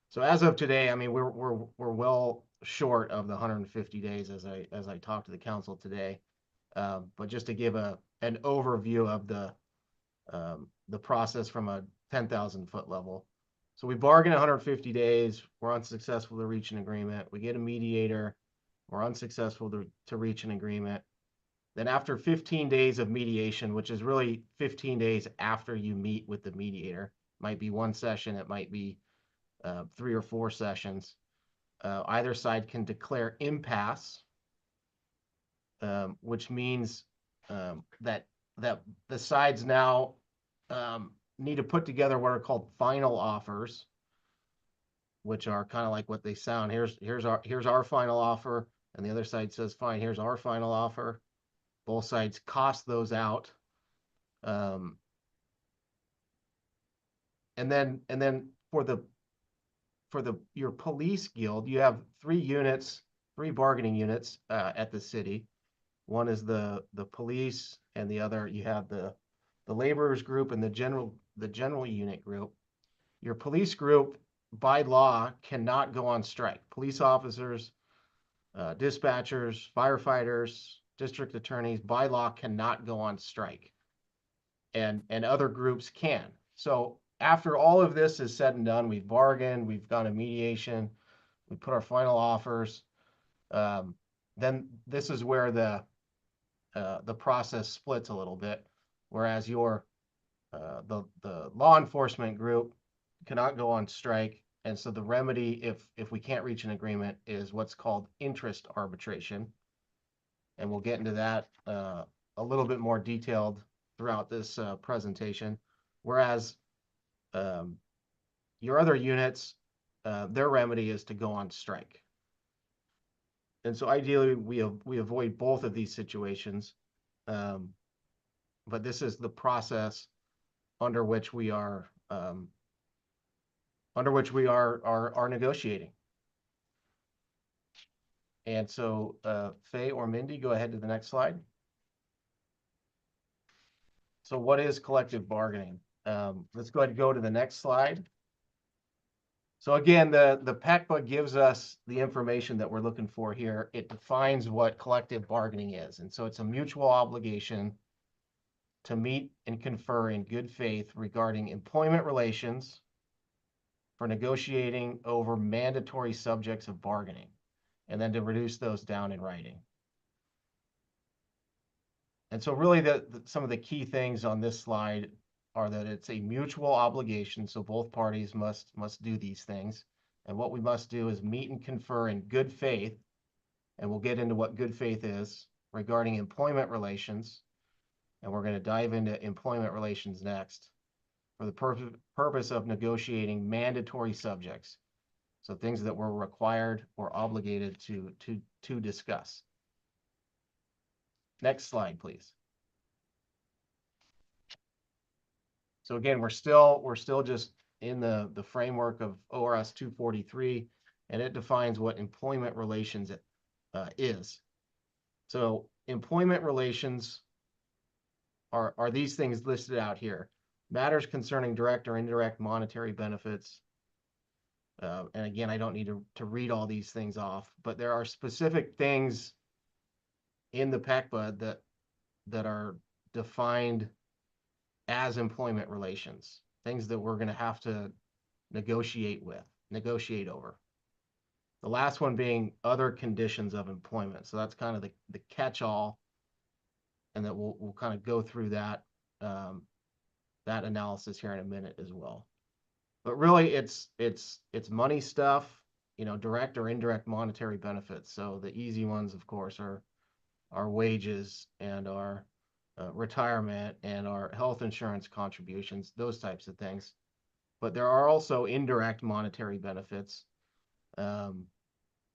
So as of today, I mean, we're well short of the 150 days as I talked to the council today. But just to give an overview of the process from a 10,000 foot level. So we bargain 150 days, we're unsuccessful to reach an agreement. We get a mediator, we're unsuccessful to reach an agreement. Then after 15 days of mediation, which is really 15 days after you meet with the mediator, might be 1 session, it might be 3 or 4 sessions, either side can declare impasse, which means that the sides now need to put together what are called final offers, which are kind of like what they sound. Here's our final offer, and the other side says, fine, here's our final offer. Both sides cost those out. And then for your police guild, you have 3 bargaining units at the city. One is the police, and the other you have the laborers group and the general unit group. Your police group by law cannot go on strike. Police officers, dispatchers, firefighters, district attorneys by law cannot go on strike, and other groups can. So after all of this is said and done, we've bargained, we've gone to mediation, we put our final offers, then this is where the process splits a little bit. Whereas the law enforcement group cannot go on strike, and so the remedy, if we can't reach an agreement, is what's called interest arbitration. And we'll get into that a little bit more detailed throughout this presentation. Whereas your other units, their remedy is to go on strike. And so ideally, we avoid both of these situations. But this is the process under which we are negotiating. And so, Faye or Mindy, go ahead to the next slide. So what is collective bargaining? Let's go ahead and go to the next slide. So again, the PECPA gives us the information that we're looking for here. It defines what collective bargaining is. And so it's a mutual obligation to meet and confer in good faith regarding employment relations for negotiating over mandatory subjects of bargaining, and then to reduce those down in writing. And so really some of the key things on this slide are that it's a mutual obligation, so both parties must do these things. And what we must do is meet and confer in good faith, and we'll get into what good faith is regarding employment relations, and we're going to dive into employment relations next, for the purpose of negotiating mandatory subjects, so things that we're required or obligated to discuss. Next slide, please. So again, we're still just in the framework of ORS 243, and it defines what employment relations is. So employment relations are these things listed out here: matters concerning direct or indirect monetary benefits. And again, I don't need to read all these things off, but there are specific things in the PECPA that are defined as employment relations, things that we're going to have to negotiate over. The last one being other conditions of employment. So that's kind of the catch-all, and that we'll kind of go through that analysis here in a minute as well. But really, it's money stuff, direct or indirect monetary benefits. So the easy ones, of course, are our wages and our retirement and our health insurance contributions, those types of things. But there are also indirect monetary benefits. And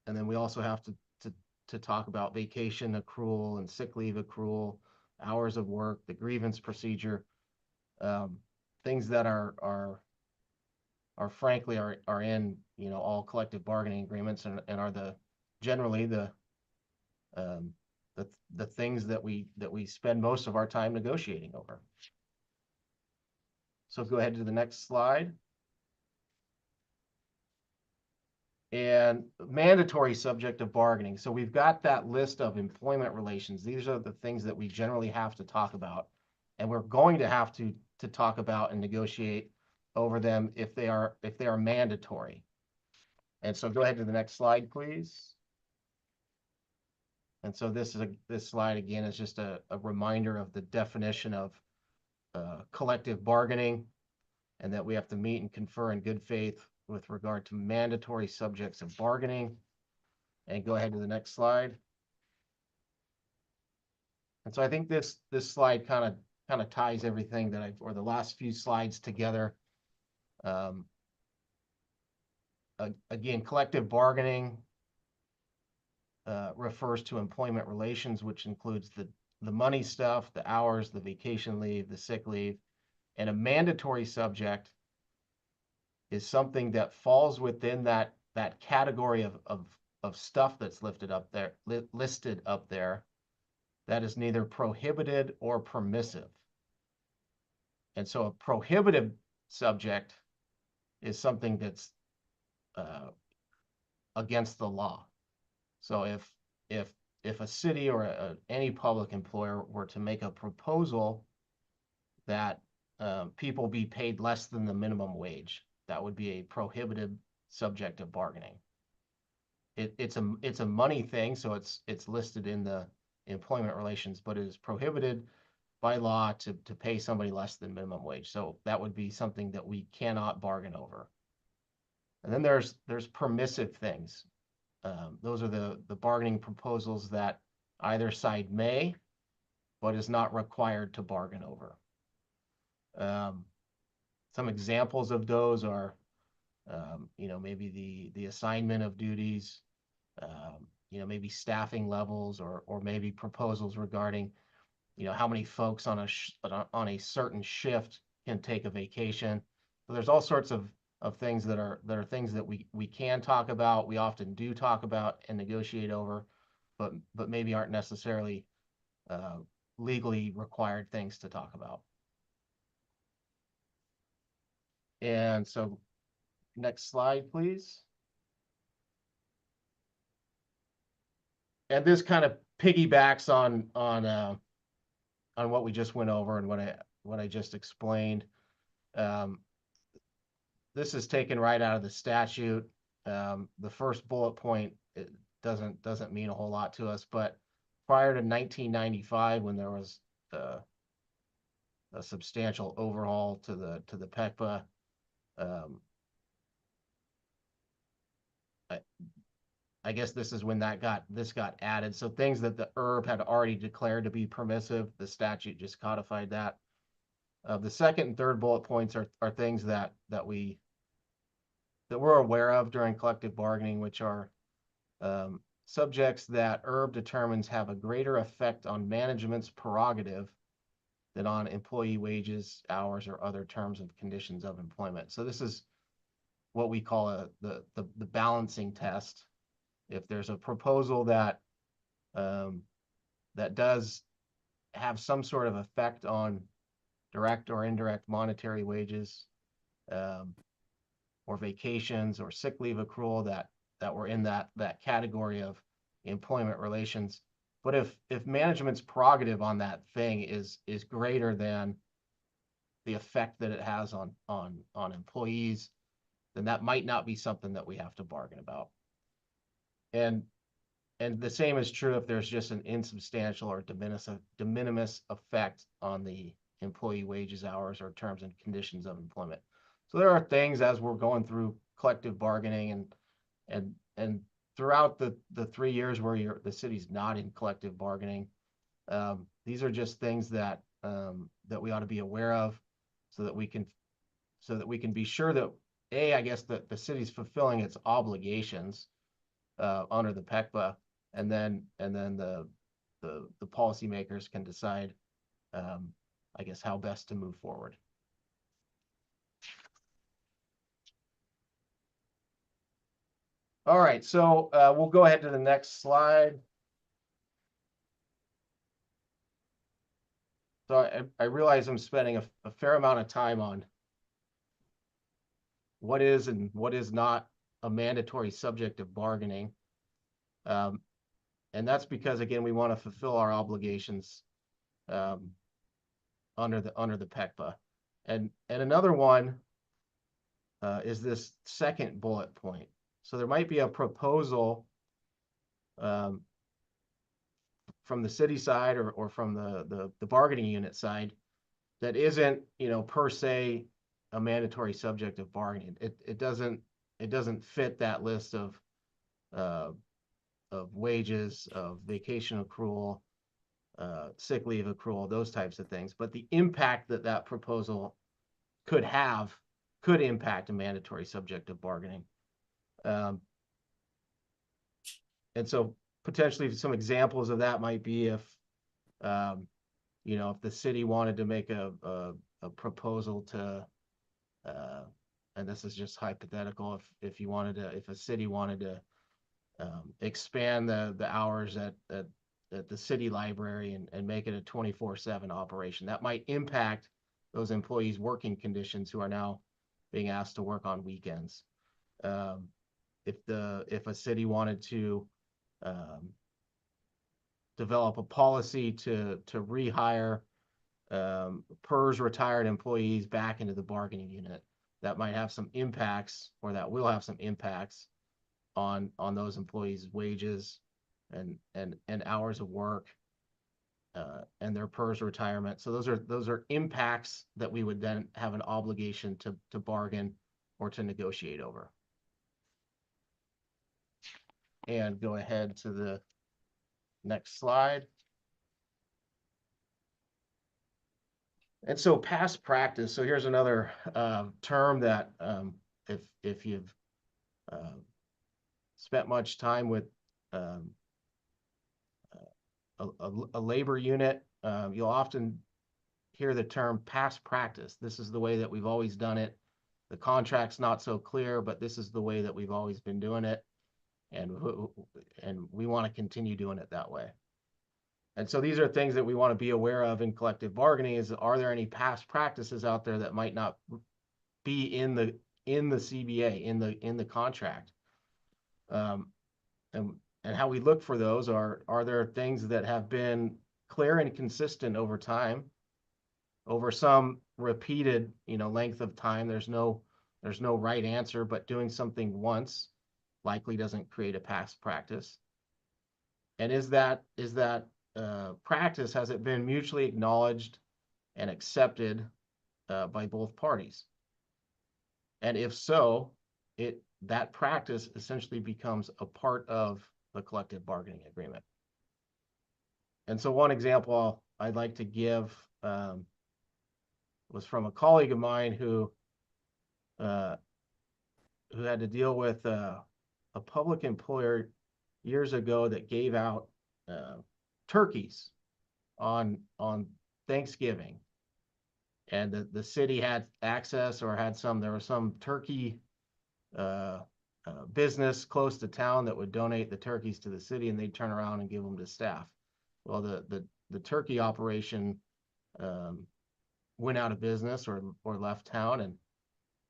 then we also have to talk about vacation accrual and sick leave accrual, hours of work, the grievance procedure, things that are frankly in all collective bargaining agreements, and are generally the things that we spend most of our time negotiating over. So go ahead to the next slide. And mandatory subject of bargaining. So we've got that list of employment relations. These are the things that we generally have to talk about, and we're going to have to talk about and negotiate over them if they are mandatory. And so go ahead to the next slide, please. And so this slide again is just a reminder of the definition of collective bargaining, and that we have to meet and confer in good faith with regard to mandatory subjects of bargaining. And go ahead to the next slide. And so I think this slide kind of ties everything or the last few slides together. Again, collective bargaining refers to employment relations, which includes the money stuff, the hours, the vacation leave, the sick leave. And a mandatory subject is something that falls within that category of stuff that's listed up there that is neither prohibited or permissive. And so a prohibited subject is something that's against the law. So if a city or any public employer were to make a proposal that people be paid less than the minimum wage, that would be a prohibited subject of bargaining. It's a money thing, so it's listed in the employment relations, but it is prohibited by law to pay somebody less than minimum wage. So that would be something that we cannot bargain over. And then there's permissive things. Those are the bargaining proposals that either side may, but is not required to bargain over. Some examples of those are, maybe the assignment of duties, maybe staffing levels, or maybe proposals regarding, how many folks on a certain shift can take a vacation. So there's all sorts of things that are things that we can talk about, we often do talk about and negotiate over, but maybe aren't necessarily legally required things to talk about. And so next slide, please. And this kind of piggybacks on what we just went over and what I just explained. This is taken right out of the statute. The first bullet point, it doesn't mean a whole lot to us, but prior to 1995, when there was a substantial overhaul to the PECPA, I guess this is when this got added. So things that the ERB had already declared to be permissive, the statute just codified that. The second and third bullet points are things that we're aware of during collective bargaining, which are subjects that ERB determines have a greater effect on management's prerogative than on employee wages, hours, or other terms and conditions of employment. So this is what we call the balancing test. If there's a proposal that does have some sort of effect on direct or indirect monetary wages, or vacations or sick leave accrual that were in that category of employment relations. But if management's prerogative on that thing is greater than the effect that it has on employees, then that might not be something that we have to bargain about. And the same is true if there's just an insubstantial or de minimis effect on the employee wages, hours, or terms and conditions of employment. So there are things as we're going through collective bargaining and throughout the 3 years where the city's not in collective bargaining, these are just things that we ought to be aware of, so that we can be sure that I guess that the city's fulfilling its obligations under the PECPA, and then the policymakers can decide, I guess, how best to move forward. All right, so we'll go ahead to the next slide. So I realize I'm spending a fair amount of time on what is and what is not a mandatory subject of bargaining. And that's because, again, we want to fulfill our obligations under the PECPA. And another one is this second bullet point. So there might be a proposal from the city side or from the bargaining unit side that isn't, per se a mandatory subject of bargaining. It doesn't fit that list of wages, of vacation accrual, sick leave accrual, those types of things. But the impact that proposal could impact a mandatory subject of bargaining. And so potentially some examples of that might be if the city wanted to make a proposal to, and this is just hypothetical, if a city wanted to expand the hours at the city library and make it a 24/7 operation, that might impact those employees' working conditions who are now being asked to work on weekends. If a city wanted to develop a policy to rehire PERS retired employees back into the bargaining unit, that might have some impacts, or that will have some impacts on those employees' wages and hours of work and their PERS retirement. So those are impacts that we would then have an obligation to bargain or to negotiate over. And go ahead to the next slide. And so past practice. So here's another term that if you've spent much time with a labor unit, you'll often hear the term past practice. This is the way that we've always done it. The contract's not so clear, but this is the way that we've always been doing it. And we want to continue doing it that way. And so these are things that we want to be aware of in collective bargaining is, are there any past practices out there that might not be in the CBA, in the contract? And how we look for those are there things that have been clear and consistent over time, over some repeated, length of time. There's no right answer, but doing something once likely doesn't create a past practice. And is that practice, has it been mutually acknowledged and accepted by both parties? And if so, that practice essentially becomes a part of the collective bargaining agreement. And so one example I'd like to give was from a colleague of mine who had to deal with a public employer years ago that gave out turkeys on Thanksgiving. And the city had access, or there was some turkey business close to town that would donate the turkeys to the city, and they'd turn around and give them to staff. Well, the turkey operation went out of business or left town,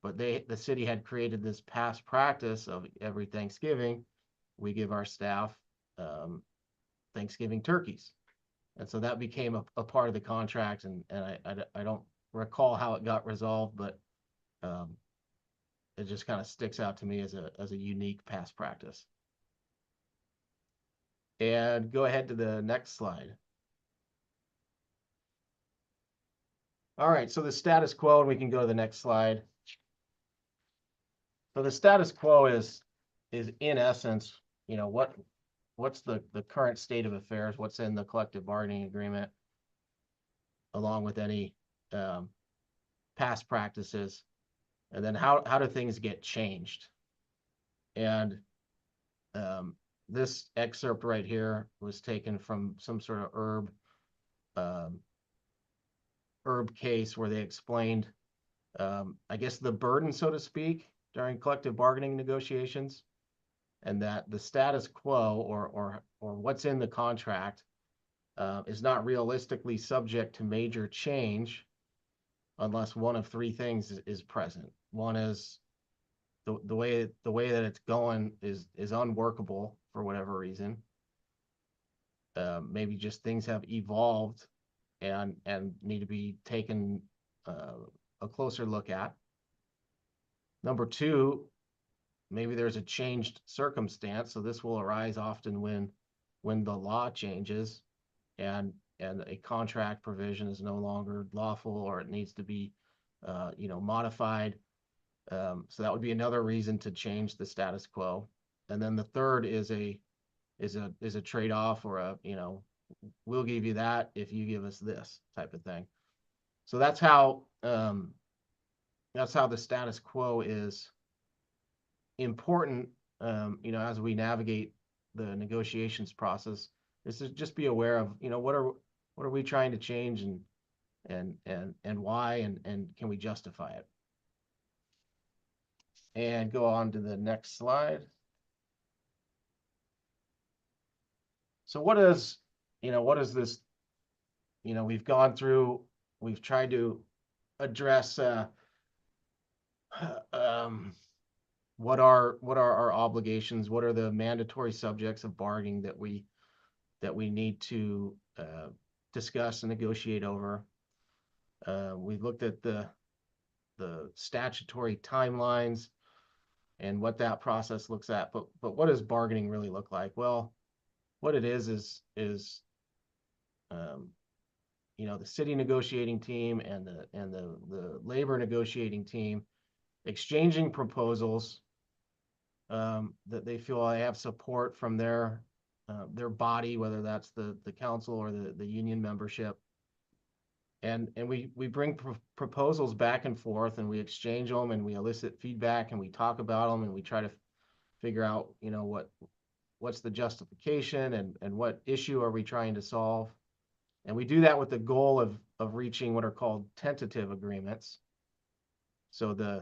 but the city had created this past practice of every Thanksgiving we give our staff Thanksgiving turkeys. And so that became a part of the contract, and I don't recall how it got resolved, but it just kind of sticks out to me as a unique past practice. And go ahead to the next slide. All right, so the status quo, and we can go to the next slide. So the status quo is in essence, what's the current state of affairs, what's in the collective bargaining agreement, along with any past practices, and then how do things get changed? And this excerpt right here was taken from some sort of herb case where they explained, I guess, the burden, so to speak, during collective bargaining negotiations, and that the status quo or what's in the contract is not realistically subject to major change unless one of three things is present. One is the way that it's going is unworkable for whatever reason. Maybe just things have evolved and need to be taken a closer look at. Number two, maybe there's a changed circumstance. So this will arise often when the law changes and a contract provision is no longer lawful, or it needs to be modified. So that would be another reason to change the status quo. And then the third is a trade-off, or we'll give you that if you give us this type of thing. So that's how the status quo is important, as we navigate the negotiations process, is to just be aware of, what are we trying to change, and why, and can we justify it? And go on to the next slide. So what is this? We've gone through, we've tried to address what are our obligations, what are the mandatory subjects of bargaining that we need to discuss and negotiate over. We've looked at the statutory timelines and what that process looks at, but what does bargaining really look like? Well, what it is the city negotiating team and the labor negotiating team exchanging proposals that they feel they have support from their body, whether that's the council or the union membership. And we bring proposals back and forth, and we exchange them, and we elicit feedback, and we talk about them, and we try to figure out, what's the justification, and what issue are we trying to solve. And we do that with the goal of reaching what are called tentative agreements. So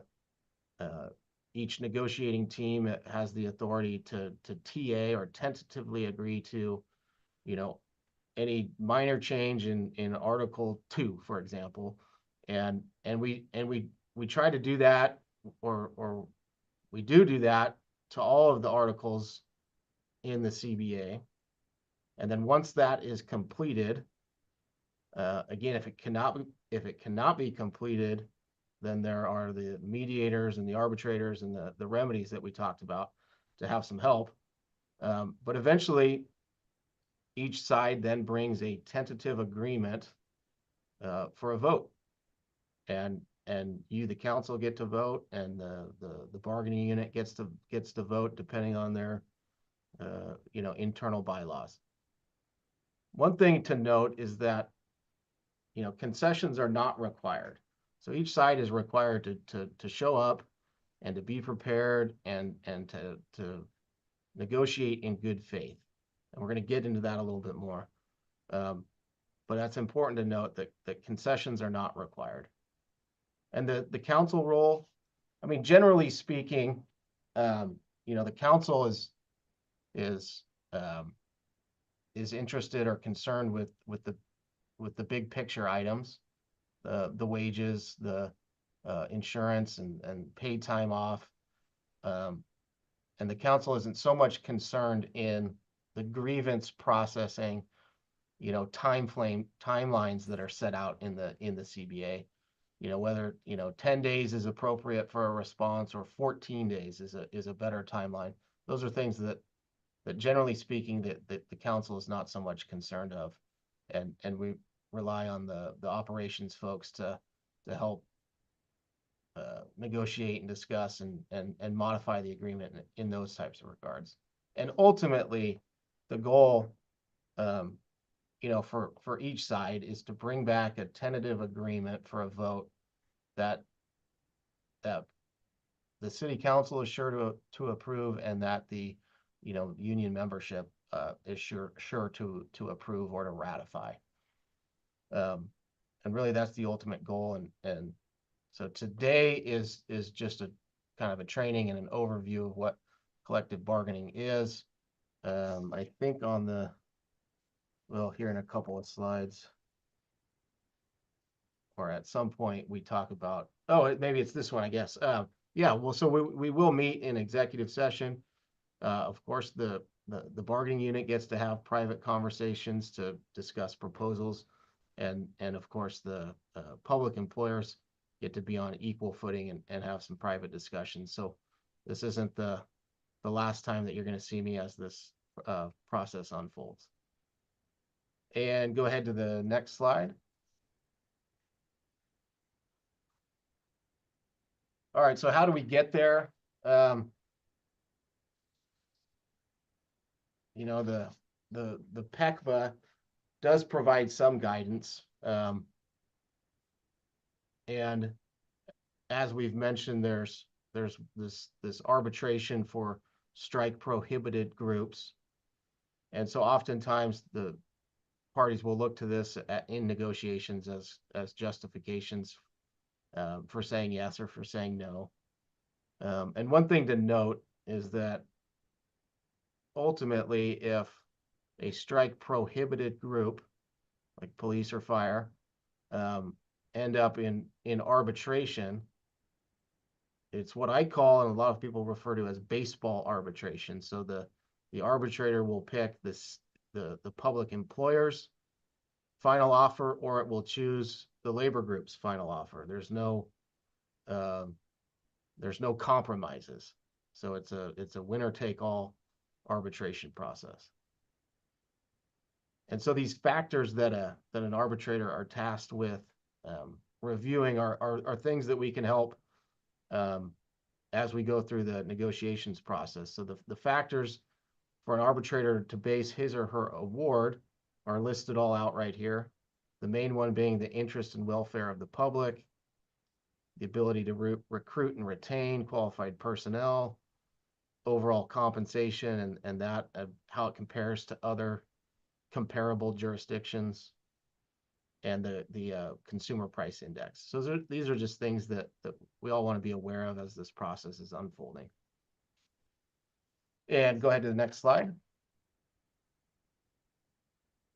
each negotiating team has the authority to TA or tentatively agree to, any minor change in Article 2, for example. And we try to do that, or we do that to all of the articles in the CBA. And then once that is completed, again, if it cannot be completed, then there are the mediators and the arbitrators and the remedies that we talked about to have some help. But eventually, each side then brings a tentative agreement for a vote. And you, the council, get to vote, and the bargaining unit gets to vote depending on their internal bylaws. One thing to note is that concessions are not required. So each side is required to show up and to be prepared and to negotiate in good faith. And we're going to get into that a little bit more. But that's important to note that concessions are not required. And the council role, I mean, generally speaking, the council is interested or concerned with the big picture items, the wages, the insurance and paid time off. And the council isn't so much concerned in the grievance processing, timelines that are set out in the CBA. Whether 10 days is appropriate for a response or 14 days is a better timeline. Those are things that generally speaking that the council is not so much concerned of, and we rely on the operations folks to help negotiate and discuss and modify the agreement in those types of regards. And ultimately, the goal, for each side is to bring back a tentative agreement for a vote that the city council is sure to approve, and that the union membership is sure to approve or to ratify. And really, that's the ultimate goal. And so today is just a kind of a training and an overview of what collective bargaining is. I think here in a couple of slides, or at some point we talk about, maybe it's this one, I guess. So we will meet in executive session. Of course, the bargaining unit gets to have private conversations to discuss proposals, and of course the public employers get to be on equal footing and have some private discussions. So this isn't the last time that you're going to see me as this process unfolds. And go ahead to the next slide. All right, so how do we get there? The PECVA does provide some guidance. And as we've mentioned, there's this arbitration for strike prohibited groups. And so oftentimes the parties will look to this in negotiations as justifications for saying yes or for saying no. And one thing to note is that ultimately, if a strike prohibited group like police or fire end up in arbitration, it's what I call, and a lot of people refer to as baseball arbitration. So the arbitrator will pick the public employer's final offer, or it will choose the labor group's final offer. There's no compromises. So it's a winner take all arbitration process. And so these factors that an arbitrator are tasked with reviewing are things that we can help as we go through the negotiations process. So the factors for an arbitrator to base his or her award are listed all out right here. The main one being the interest and welfare of the public, the ability to recruit and retain qualified personnel, overall compensation, and that how it compares to other comparable jurisdictions, and the consumer price index. So these are just things that we all want to be aware of as this process is unfolding. And go ahead to the next slide.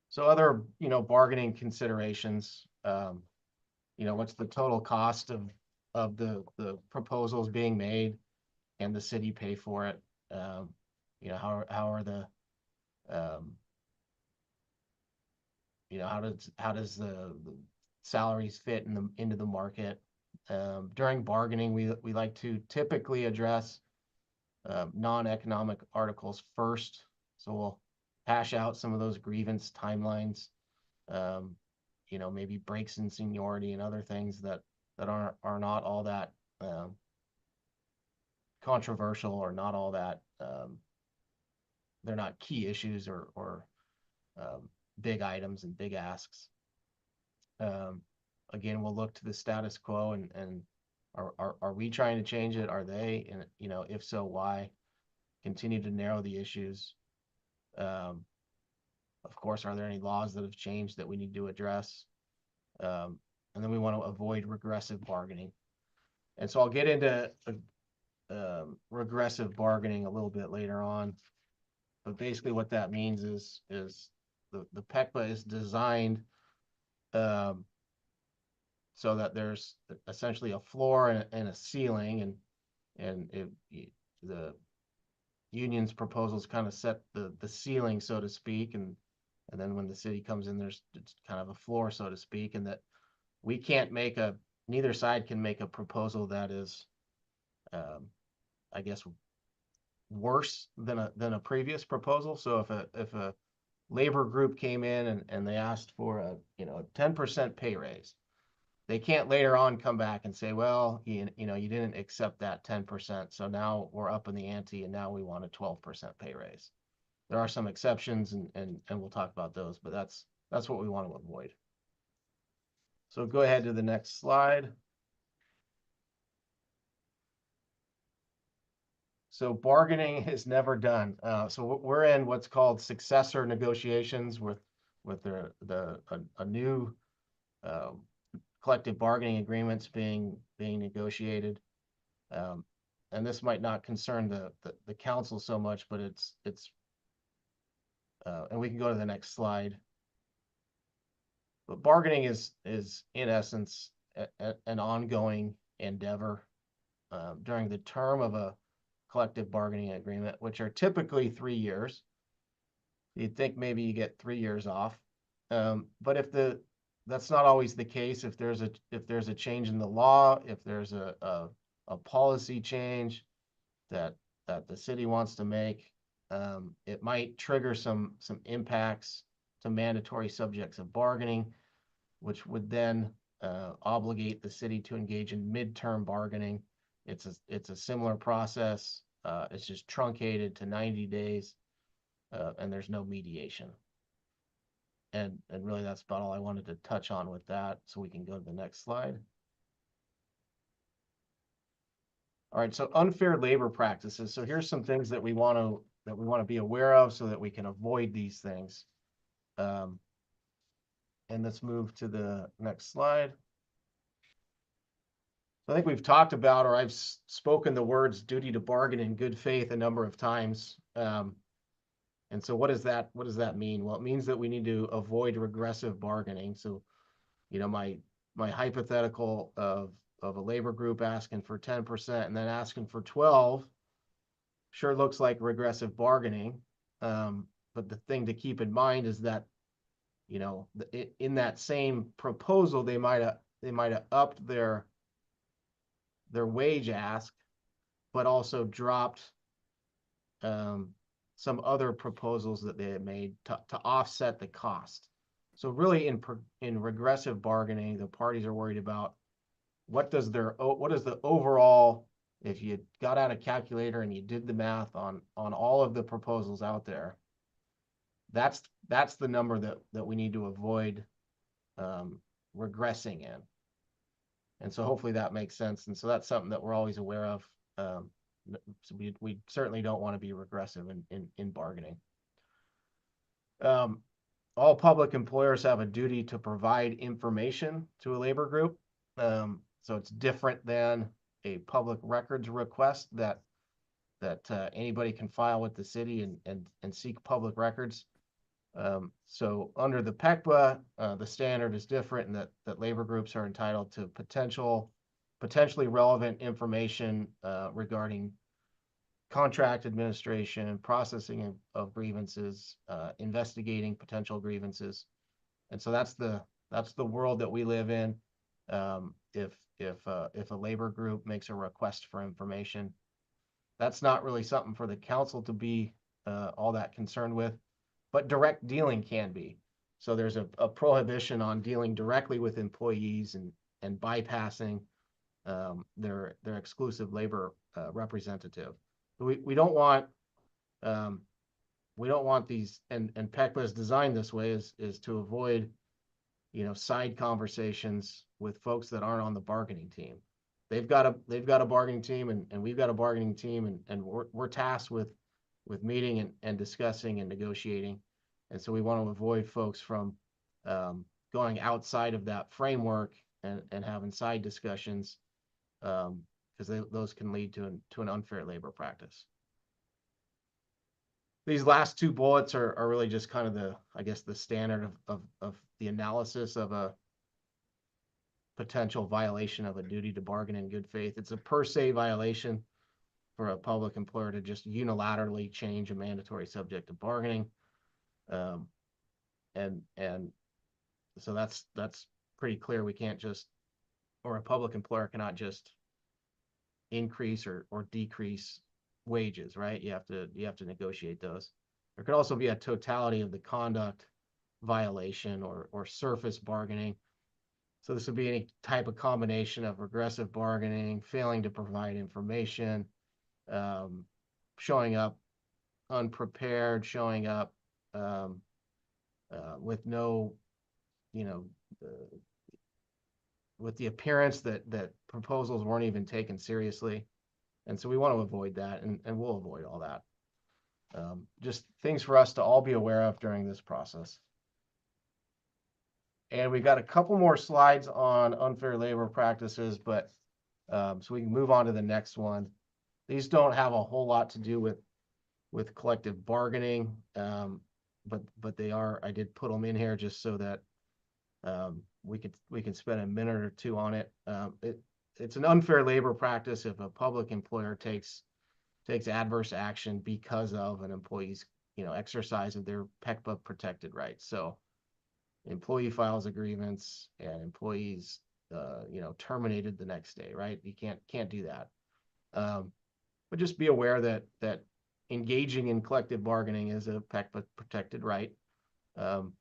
So other, bargaining considerations, what's the total cost of the proposals being made and the city pay for it? How are the, how does the salaries fit into the market? During bargaining, we like to typically address non-economic articles first. So we'll hash out some of those grievance timelines, maybe breaks in seniority and other things that are not all that controversial, or not all that they're not key issues or big items and big asks. Again, we'll look to the status quo and are we trying to change it? Are they? And if so, why? Continue to narrow the issues. Of course, are there any laws that have changed that we need to address? And then we want to avoid regressive bargaining. And so I'll get into regressive bargaining a little bit later on. But basically what that means is the PECPA is designed so that there's essentially a floor and a ceiling, and the union's proposals kind of set the ceiling, so to speak, and then when the city comes in, it's kind of a floor, so to speak, and that we can't neither side can make a proposal that is, I guess, worse than a previous proposal. So if a labor group came in and they asked for a 10% pay raise, they can't later on come back and say, well, you didn't accept that 10%, so now we're up in the ante and now we want a 12% pay raise. There are some exceptions, and we'll talk about those, but that's what we want to avoid. So go ahead to the next slide. So bargaining is never done. So we're in what's called successor negotiations with a new collective bargaining agreements being negotiated. And this might not concern the council so much, but it's and we can go to the next slide. But bargaining is in essence an ongoing endeavor during the term of a collective bargaining agreement, which are typically 3 years. You'd think maybe you get 3 years off, but that's not always the case. If there's a change in the law, if there's a policy change that the city wants to make, it might trigger some impacts to mandatory subjects of bargaining, which would then obligate the city to engage in midterm bargaining. It's a similar process. It's just truncated to 90 days, and there's no mediation. And really that's about all I wanted to touch on with that. So we can go to the next slide. All right, so unfair labor practices. So here's some things that we want to be aware of so that we can avoid these things. And let's move to the next slide. I think we've talked about, or I've spoken the words duty to bargain in good faith a number of times. And so what does that mean? Well, it means that we need to avoid regressive bargaining. So, my hypothetical of a labor group asking for 10% and then asking for 12 sure looks like regressive bargaining. But the thing to keep in mind is that, in that same proposal, they might have upped their wage ask, but also dropped some other proposals that they had made to offset the cost. So really in regressive bargaining, the parties are worried about what is the overall, if you got out a calculator and you did the math on all of the proposals out there, that's the number that we need to avoid regressing in. And so hopefully that makes sense. And so that's something that we're always aware of. So we certainly don't want to be regressive in bargaining. all public employers have a duty to provide information to a labor group. So it's different than a public records request that anybody can file with the city and seek public records. So under the PECBA, the standard is different in that labor groups are entitled to potentially relevant information regarding contract administration, processing of grievances, investigating potential grievances. And so that's the world that we live in. If a labor group makes a request for information, that's not really something for the council to be all that concerned with, but direct dealing can be. So there's a prohibition on dealing directly with employees and bypassing their exclusive labor representative. We don't want these, and PECBA is designed this way is to avoid, side conversations with folks that aren't on the bargaining team. They've got a bargaining team and we've got a bargaining team and we're tasked with meeting and discussing and negotiating. And so we want to avoid folks from going outside of that framework and having side discussions, because those can lead to an unfair labor practice. These last two bullets are really just kind of the standard of the analysis of a potential violation of a duty to bargain in good faith. It's a per se violation for a public employer to just unilaterally change a mandatory subject of bargaining. And so that's pretty clear. We can't just, or a public employer cannot just increase or decrease wages, right? You have to negotiate those. There could also be a totality of the conduct violation or surface bargaining. So this would be any type of combination of regressive bargaining, failing to provide information, showing up unprepared, showing up with no, with the appearance that proposals weren't even taken seriously. And so we want to avoid that, and we'll avoid all that. Just things for us to all be aware of during this process. And we've got a couple more slides on unfair labor practices, but so we can move on to the next one. These don't have a whole lot to do with collective bargaining, but they are. I did put them in here just so that we can spend a minute or two on it. It's an unfair labor practice if a public employer takes adverse action because of an employee's exercise of their PECBA protected rights. So employee files a grievance and employees terminated the next day, right? You can't do that. But just be aware that engaging in collective bargaining is a PECBA protected right. And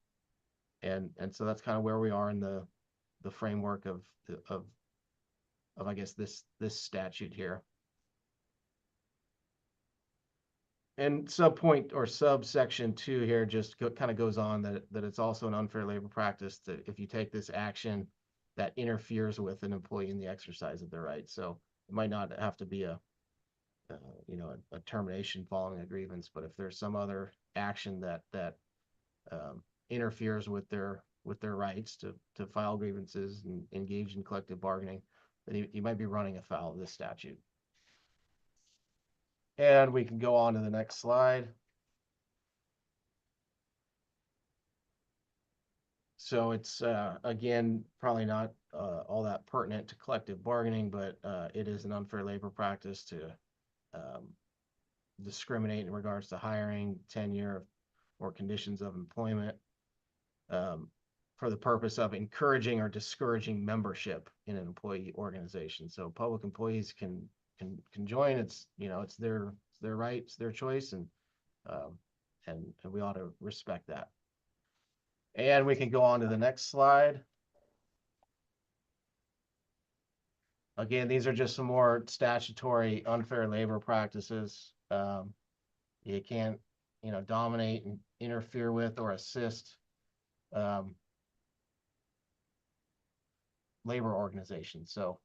so that's kind of where we are in the framework of I guess this statute here. And subsection 2 here just kind of goes on that it's also an unfair labor practice that if you take this action that interferes with an employee in the exercise of their rights. So it might not have to be a termination following a grievance, but if there's some other action that interferes with their rights to file grievances and engage in collective bargaining, then you might be running afoul of this statute. And we can go on to the next slide. So it's again probably not all that pertinent to collective bargaining, but it is an unfair labor practice to discriminate in regards to hiring, tenure, or conditions of employment for the purpose of encouraging or discouraging membership in an employee organization. So public employees can join. It's it's their right, it's their choice, and we ought to respect that. And we can go on to the next slide. Again, these are just some more statutory unfair labor practices. You can't, dominate and interfere with or assist labor organizations. So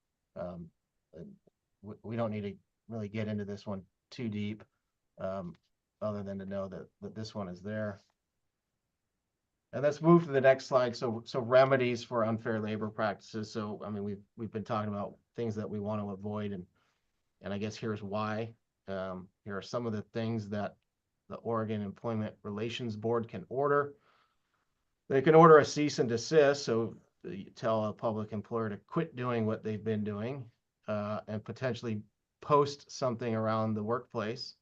we don't need to really get into this one too deep, other than to know that this one is there. And let's move to the next slide. So remedies for unfair labor practices. So, I mean, we've been talking about things that we want to avoid, and I guess here's why. Here are some of the things that the Oregon Employment Relations Board can order. They can order a cease and desist. So you tell a public employer to quit doing what they've been doing, and potentially post something around the workplace,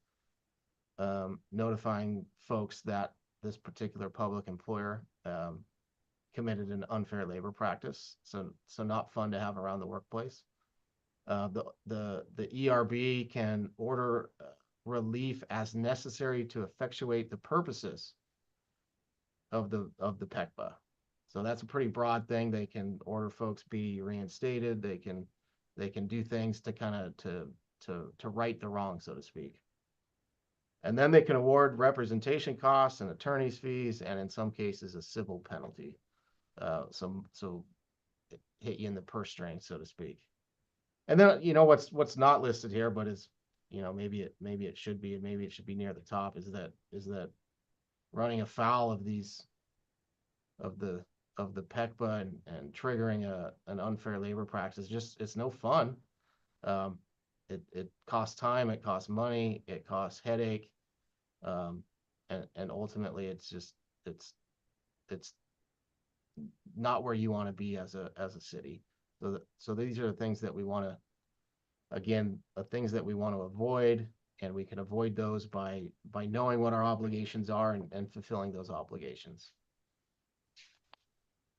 notifying folks that this particular public employer committed an unfair labor practice. So not fun to have around the workplace. The ERB can order relief as necessary to effectuate the purposes of the PECBA. So that's a pretty broad thing. They can order folks be reinstated. They can do things to kind of to right the wrong, so to speak. And then they can award representation costs and attorney's fees, and in some cases, a civil penalty. So hit you in the purse string, so to speak. And then, you know, what's not listed here, but is, you know, maybe it should be, and maybe it should be near the top, is that running afoul of these of the PECBA and triggering an unfair labor practice, just, it's no fun. It costs time, it costs money, it costs headache. And ultimately it's not where you want to be as a city. So these are the things that we want to, again, the things that we want to avoid, and we can avoid those by knowing what our obligations are and fulfilling those obligations.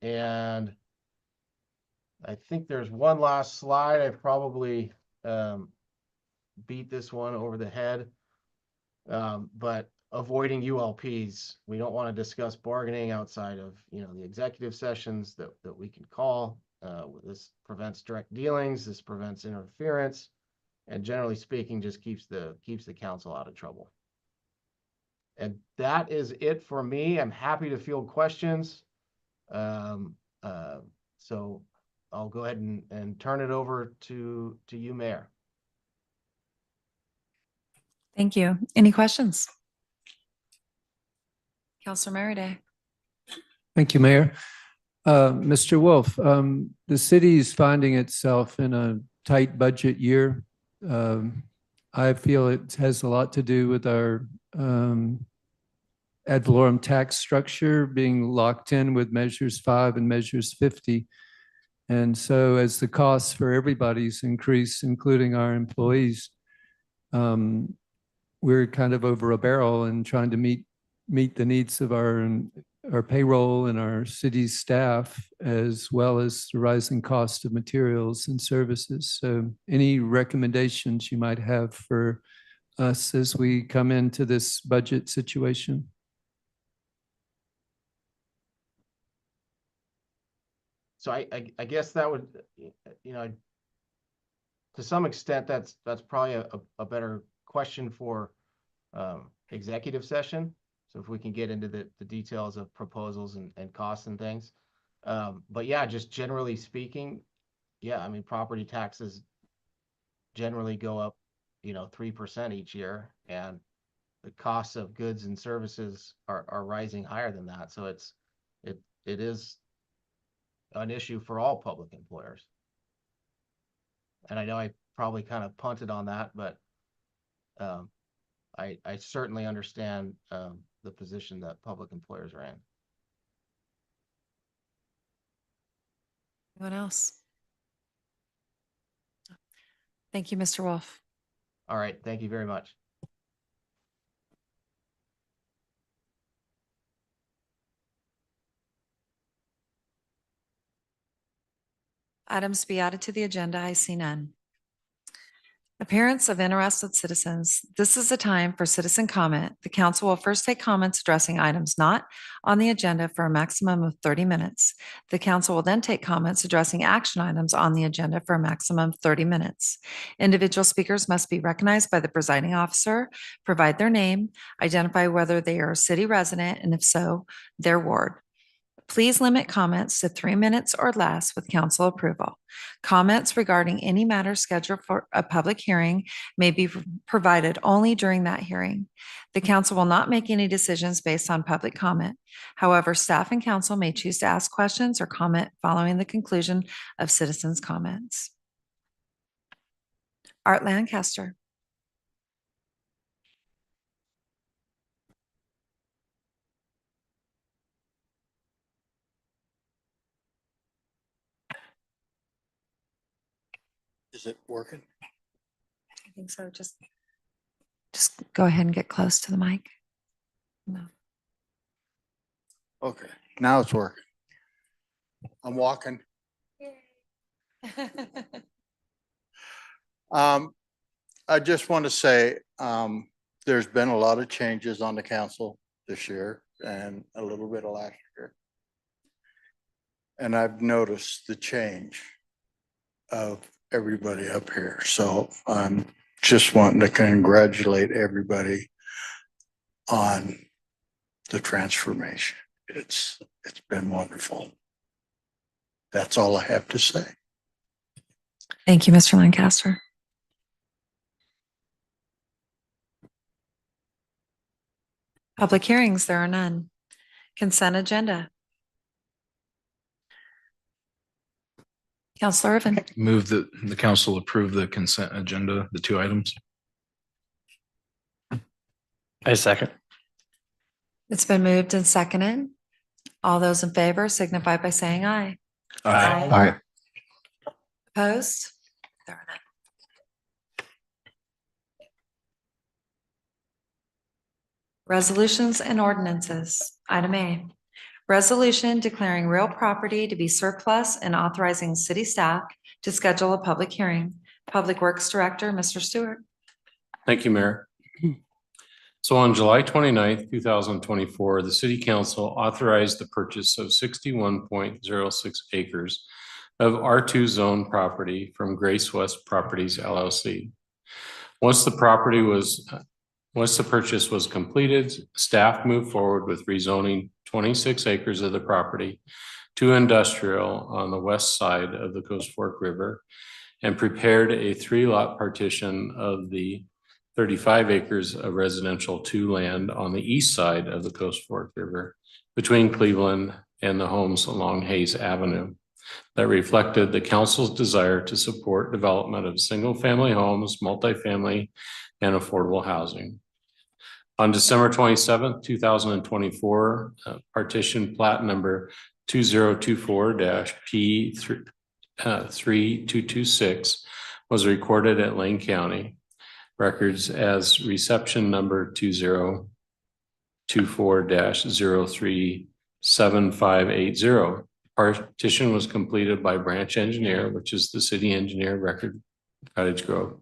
And I think there's one last slide. I probably beat this one over the head, but avoiding ULPs. We don't want to discuss bargaining outside of, you know, the executive sessions that we can call. This prevents direct dealings. This prevents interference, and generally speaking, just keeps the council out of trouble. And that is it for me. I'm happy to field questions. So I'll go ahead and turn it over to you, Mayor. Thank you. Any questions? Counselor Merida. Thank you, Mayor. Mr. Wolf, the city is finding itself in a tight budget year. I feel it has a lot to do with our ad valorem tax structure being locked in with measures 5 and measures 50. And so as the costs for everybody's increase, including our employees, we're kind of over a barrel and trying to meet the needs of our payroll and our city's staff, as well as the rising cost of materials and services. So any recommendations you might have for us as we come into this budget situation? So I guess that would, you know, to some extent, that's probably a better question for executive session. So if we can get into the details of proposals and costs and things. But yeah, just generally speaking, yeah, I mean, property taxes generally go up, you know, 3% each year, and the costs of goods and services are rising higher than that. So it is an issue for all public employers. And I know I probably kind of punted on that, but I certainly understand the position that public employers are in. Anyone else? Thank you, Mr. Wolf. All right, thank you very much. Items to be added to the agenda, I see none. Appearance of interested citizens. This is a time for citizen comment. The council will first take comments addressing items not on the agenda for a maximum of 30 minutes. The council will then take comments addressing action items on the agenda for a maximum of 30 minutes. Individual speakers must be recognized by the presiding officer, provide their name, identify whether they are a city resident, and if so, their ward. Please limit comments to 3 minutes or less with council approval. Comments regarding any matter scheduled for a public hearing may be provided only during that hearing. The council will not make any decisions based on public comment. However, staff and council may choose to ask questions or comment following the conclusion of citizens' comments. Art Lancaster. Is it working? I think so. Just go ahead and get close to the mic. No. Okay, now it's working. I'm walking. I just want to say, there's been a lot of changes on the council this year and a little bit of last year. And I've noticed the change of everybody up here. So I'm just wanting to congratulate everybody on the transformation. It's been wonderful. That's all I have to say. Thank you, Mr. Lancaster. Public hearings, there are none. Consent agenda. Counselor Irvin. Move that the council approve the consent agenda, the 2 items. I second. It's been moved and seconded. All those in favor signify by saying aye. Aye. Opposed? There are none. Resolutions and ordinances. Item A. Resolution declaring real property to be surplus and authorizing city staff to schedule a public hearing. Public Works Director, Mr. Stewart. Thank you, Mayor. So on July 29th, 2024, the city council authorized the purchase of 61.06 acres of R2 zone property from Grace West Properties LLC. Once the purchase was completed, staff moved forward with rezoning 26 acres of the property to industrial on the west side of the Coast Fork River and prepared a 3-lot partition of the 35 acres of residential 2 land on the east side of the Coast Fork River between Cleveland and the homes along Hayes Avenue that reflected the council's desire to support development of single-family homes, multifamily, and affordable housing. On December 27th, 2024, partition plat number 2024-P3226 was recorded at Lane County records as reception number 2024-037580. Partition was completed by Branch Engineer, which is the city engineer record Cottage Grove.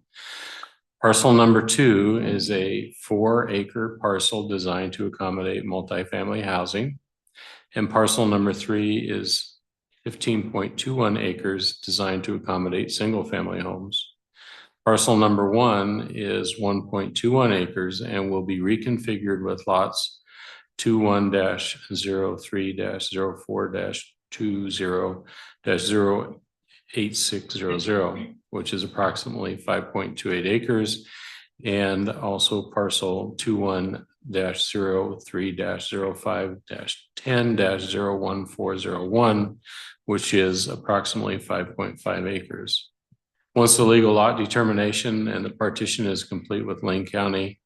Parcel number 2 is a 4-acre parcel designed to accommodate multifamily housing. And parcel number 3 is 15.21 acres designed to accommodate single-family homes. Parcel number 1 is 1.21 acres and will be reconfigured with lots 21-03-04-20-08600, which is approximately 5.28 acres, and also parcel 21-03-05-10-01401, which is approximately 5.5 acres. Once the legal lot determination and the partition is complete with Lane County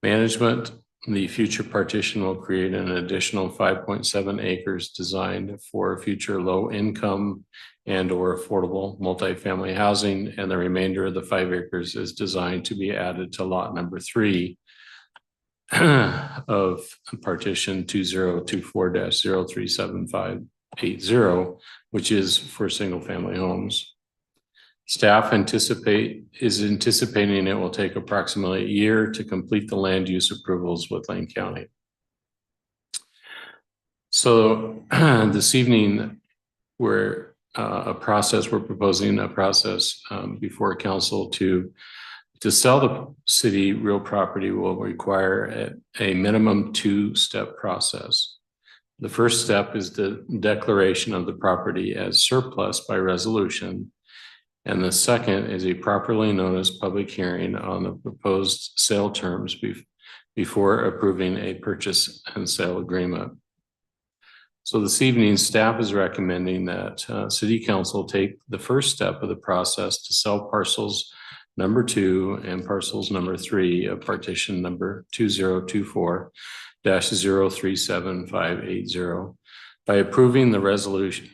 management, the future partition will create an additional 5.7 acres designed for future low income and or affordable multifamily housing. And the remainder of the 5 acres is designed to be added to lot number 3 of partition 2024-037580, which is for single family homes. Staff is anticipating it will take approximately a year to complete the land use approvals with Lane County. So this evening, we're proposing a process before council to sell the city real property will require a minimum 2-step process. The first step is the declaration of the property as surplus by resolution. And the second is a properly noticed public hearing on the proposed sale terms before approving a purchase and sale agreement. So this evening, staff is recommending that City Council take the first step of the process to sell parcels number 2 and parcels number 3 of partition number 2024-037580 by approving the resolution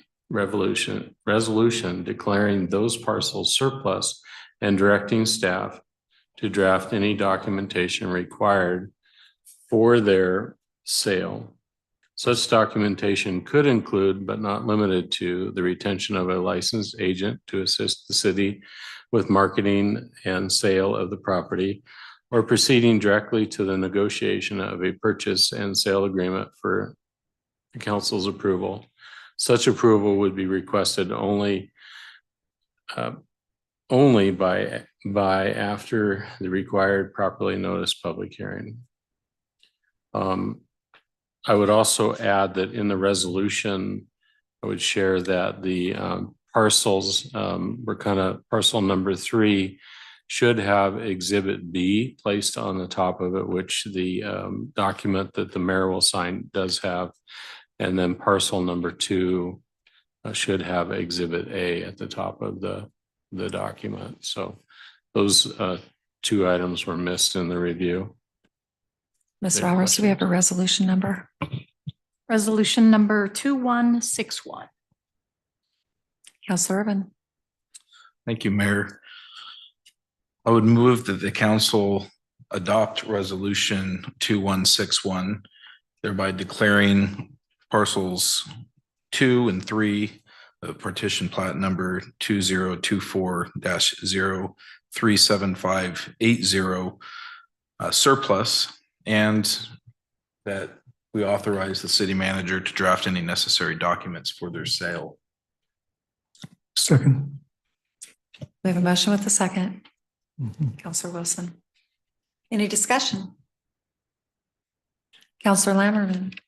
declaring those parcels surplus and directing staff to draft any documentation required for their sale. Such documentation could include, but not limited to, the retention of a licensed agent to assist the city with marketing and sale of the property, or proceeding directly to the negotiation of a purchase and sale agreement for the council's approval. Such approval would be requested only by after the required properly noticed public hearing. I would also add that in the resolution, I would share that the parcels were kind of parcel number 3 should have exhibit B placed on the top of it, which the document that the mayor will sign does have. And then parcel number 2 should have exhibit A at the top of the document. So those 2 items were missed in the review. Ms. Any Roberts, do we have a questions? resolution number? Resolution number 2161. Counselor Urban. Thank you, Mayor. I would move that the council adopt resolution 2161, thereby declaring parcels 2 and 3 of partition plat number 2024-037580 surplus, and that we authorize the city manager to draft any necessary documents for their sale. Second. We have a motion with a second. Counselor Wilson. Any discussion? Counselor Lammerman.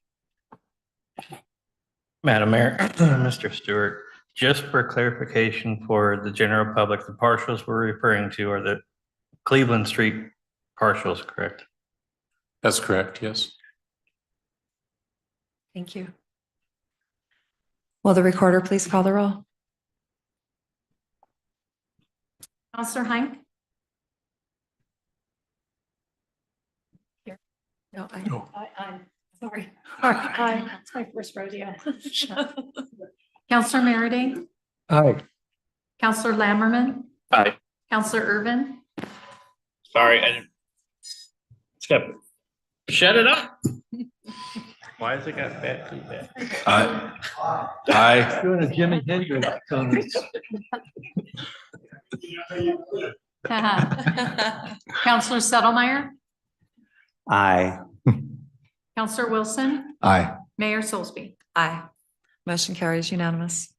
Madam Mayor, Mr. Stewart, just for clarification for the general public, the parcels we're referring to are the Cleveland Street parcels, correct? That's correct, yes. Thank you. Will the recorder please call the roll? Counselor Hink? No, I'm sorry. Aye. It's my first rodeo. Counselor Merity? Aye. Counselor Lammerman? Aye. Counselor Urban? Sorry, I didn't. Skip. Shut it up. Why has it got bad feedback? Aye. Doing a Jimi Hendrix on this. Counselor Settlemeyer? Aye. Counselor Wilson? Aye. Mayor Soulsby? Aye. Motion carries unanimous.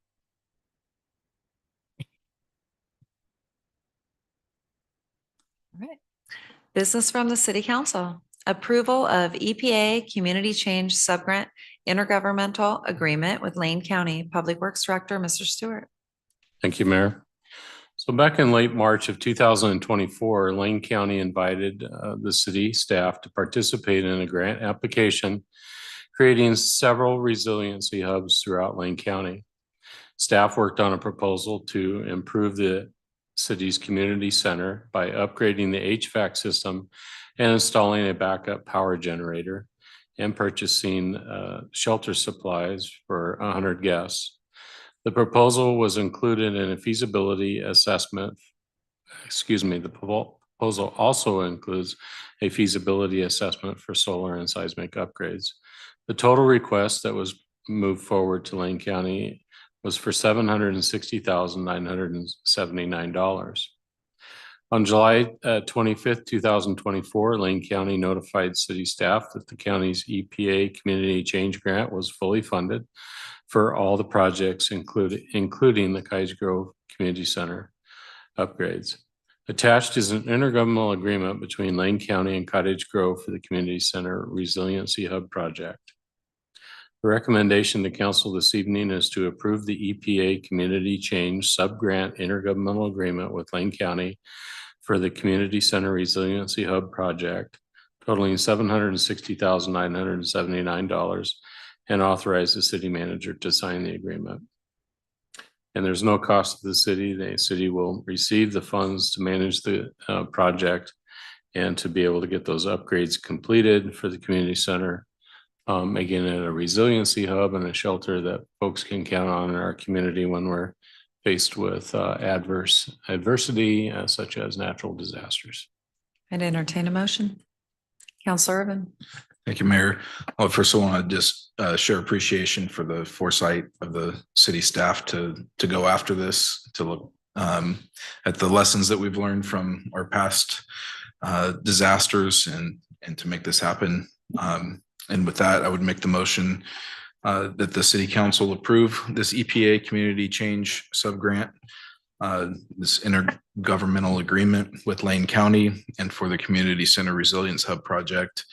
All right. Business from the City Council. Approval of EPA Community Change Subgrant Intergovernmental Agreement with Lane County Public Works Director, Mr. Stewart. Thank you, Mayor. So back in late March of 2024, Lane County invited the city staff to participate in a grant application, creating several resiliency hubs throughout Lane County. Staff worked on a proposal to improve the city's community center by upgrading the HVAC system and installing a backup power generator and purchasing shelter supplies for 100 guests. The proposal was included in a feasibility assessment. The proposal also includes a feasibility assessment for solar and seismic upgrades. The total request that was moved forward to Lane County was for $760,979. On July 25th, 2024, Lane County notified city staff that the county's EPA Community Change Grant was fully funded for all the projects, including the Cottage Grove Community Center upgrades. Attached is an intergovernmental agreement between Lane County and Cottage Grove for the Community Center Resiliency Hub project. The recommendation to council this evening is to approve the EPA Community Change Sub-Grant Intergovernmental Agreement with Lane County for the Community Center Resiliency Hub project totaling $760,979 and authorize the city manager to sign the agreement. And there's no cost to the city. The city will receive the funds to manage the project and to be able to get those upgrades completed for the community center. Again, at a resiliency hub and a shelter that folks can count on in our community when we're faced with adversity such as natural disasters. I'd entertain a motion. Counselor Urban. Thank you, Mayor. Well, first I want to just share appreciation for the foresight of the city staff to go after this, to look at the lessons that we've learned from our past disasters and to make this happen. And with that, I would make the motion that the city council approve this EPA Community Change Subgrant, this intergovernmental agreement with Lane County and for the Community Center Resilience Hub project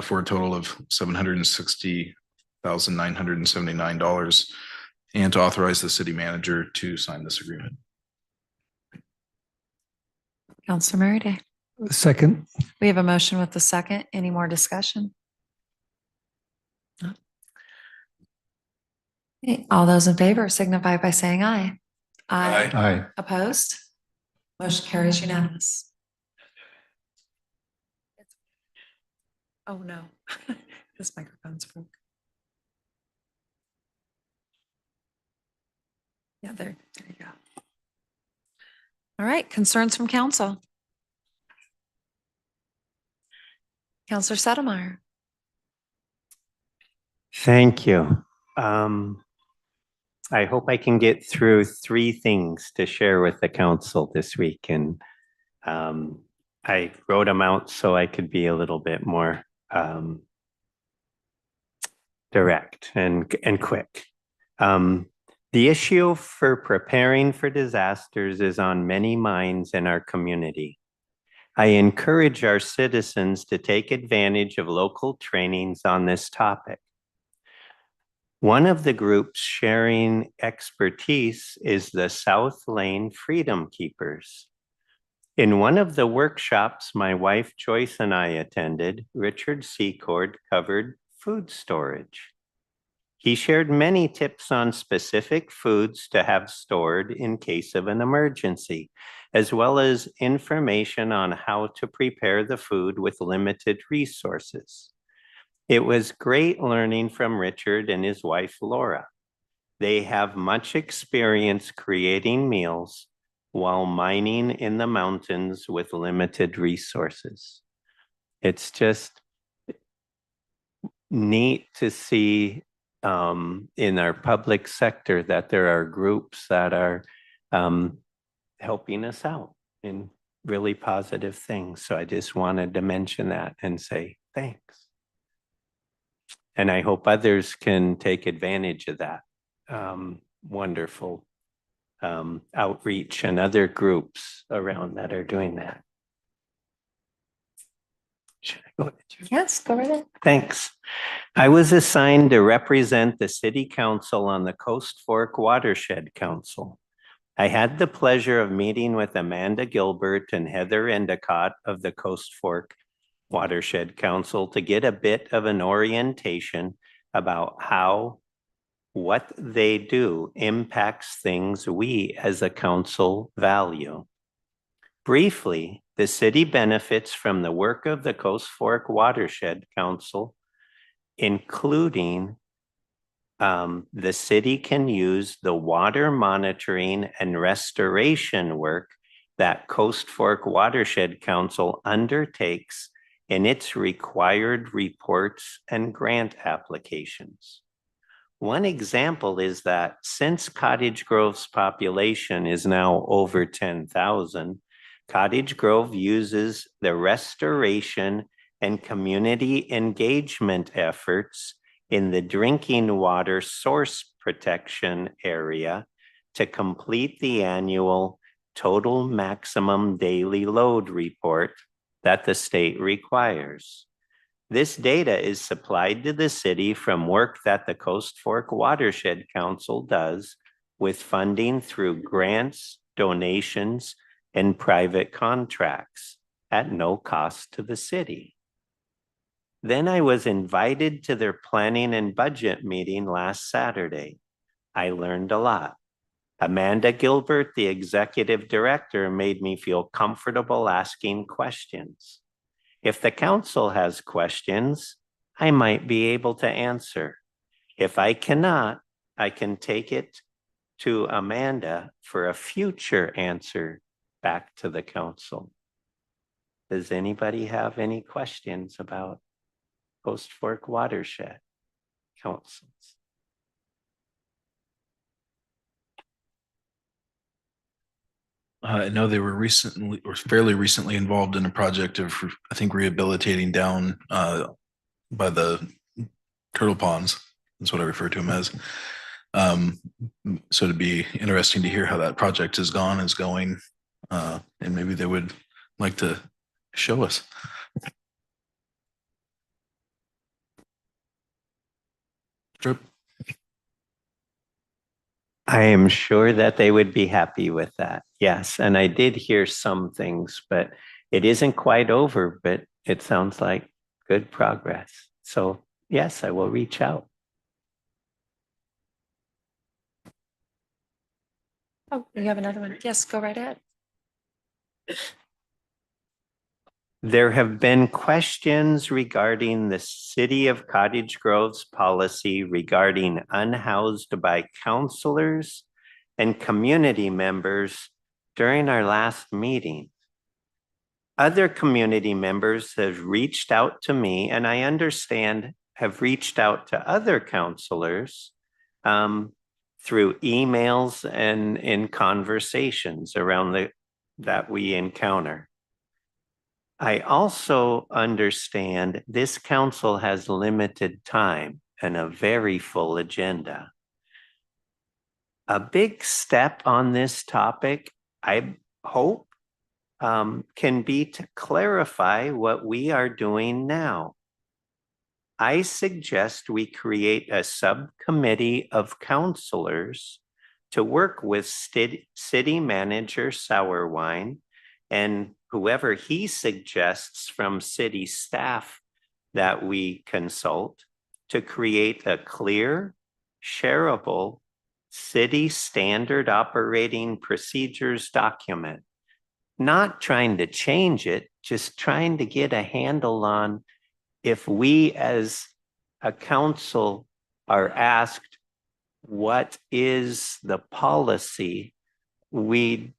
for a total of $760,979 and to authorize the city manager to sign this agreement. Counselor Merryday. Second. We have a motion with the second. Any more discussion? No. Okay, all those in favor signify by saying aye. Aye. Aye. Opposed? Motion carries unanimous. Oh, no. This microphone's broke. Yeah, there you go. All right, concerns from council. Counselor Settlemeyer. Thank you. I hope I can get through 3 things to share with the council this week. And I wrote them out so I could be a little bit more direct and quick. The issue for preparing for disasters is on many minds in our community. I encourage our citizens to take advantage of local trainings on this topic. One of the groups sharing expertise is the South Lane Freedom Keepers. In one of the workshops my wife Joyce and I attended, Richard Secord covered food storage. He shared many tips on specific foods to have stored in case of an emergency, as well as information on how to prepare the food with limited resources. It was great learning from Richard and his wife, Laura. They have much experience creating meals while mining in the mountains with limited resources. It's just neat to see in our public sector that there are groups that are helping us out in really positive things. So I just wanted to mention that and say thanks. And I hope others can take advantage of that wonderful outreach and other groups around that are doing that. Should I go? Yes, go right ahead. Thanks. I was assigned to represent the City Council on the Coast Fork Watershed Council. I had the pleasure of meeting with Amanda Gilbert and Heather Endicott of the Coast Fork Watershed Council to get a bit of an orientation about how what they do impacts things we as a council value. Briefly, the city benefits from the work of the Coast Fork Watershed Council, including the city can use the water monitoring and restoration work that Coast Fork Watershed Council undertakes in its required reports and grant applications. One example is that since Cottage Grove's population is now over 10,000, Cottage Grove uses the restoration and community engagement efforts in the drinking water source protection area to complete the annual total maximum daily load report that the state requires. This data is supplied to the city from work that the Coast Fork Watershed Council does with funding through grants, donations, and private contracts at no cost to the city. Then I was invited to their planning and budget meeting last Saturday. I learned a lot. Amanda Gilbert, the executive director, made me feel comfortable asking questions. If the council has questions, I might be able to answer. If I cannot, I can take it to Amanda for a future answer back to the council. Does anybody have any questions about Coast Fork Watershed Councils? I know they were recently or fairly recently involved in a project of, I think, rehabilitating down by the turtle ponds. That's what I refer to them as. So it'd be interesting to hear how that project is going, and maybe they would like to show us. Trip. I am sure that they would be happy with that. Yes, and I did hear some things, but it isn't quite over, but it sounds like good progress. So yes, I will reach out. Oh, you have another one? Yes, go right ahead. There have been questions regarding the City of Cottage Grove's policy regarding unhoused by counselors and community members during our last meeting. Other community members have reached out to me, and I understand have reached out to other counselors through emails and in conversations around that we encounter. I also understand this council has limited time and a very full agenda. A big step on this topic, I hope, can be to clarify what we are doing now. I suggest we create a subcommittee of counselors to work with City Manager Sauerwein and whoever he suggests from city staff that we consult to create a clear, shareable city standard operating procedures document. Not trying to change it, just trying to get a handle on if we as a council are asked, what is the policy? We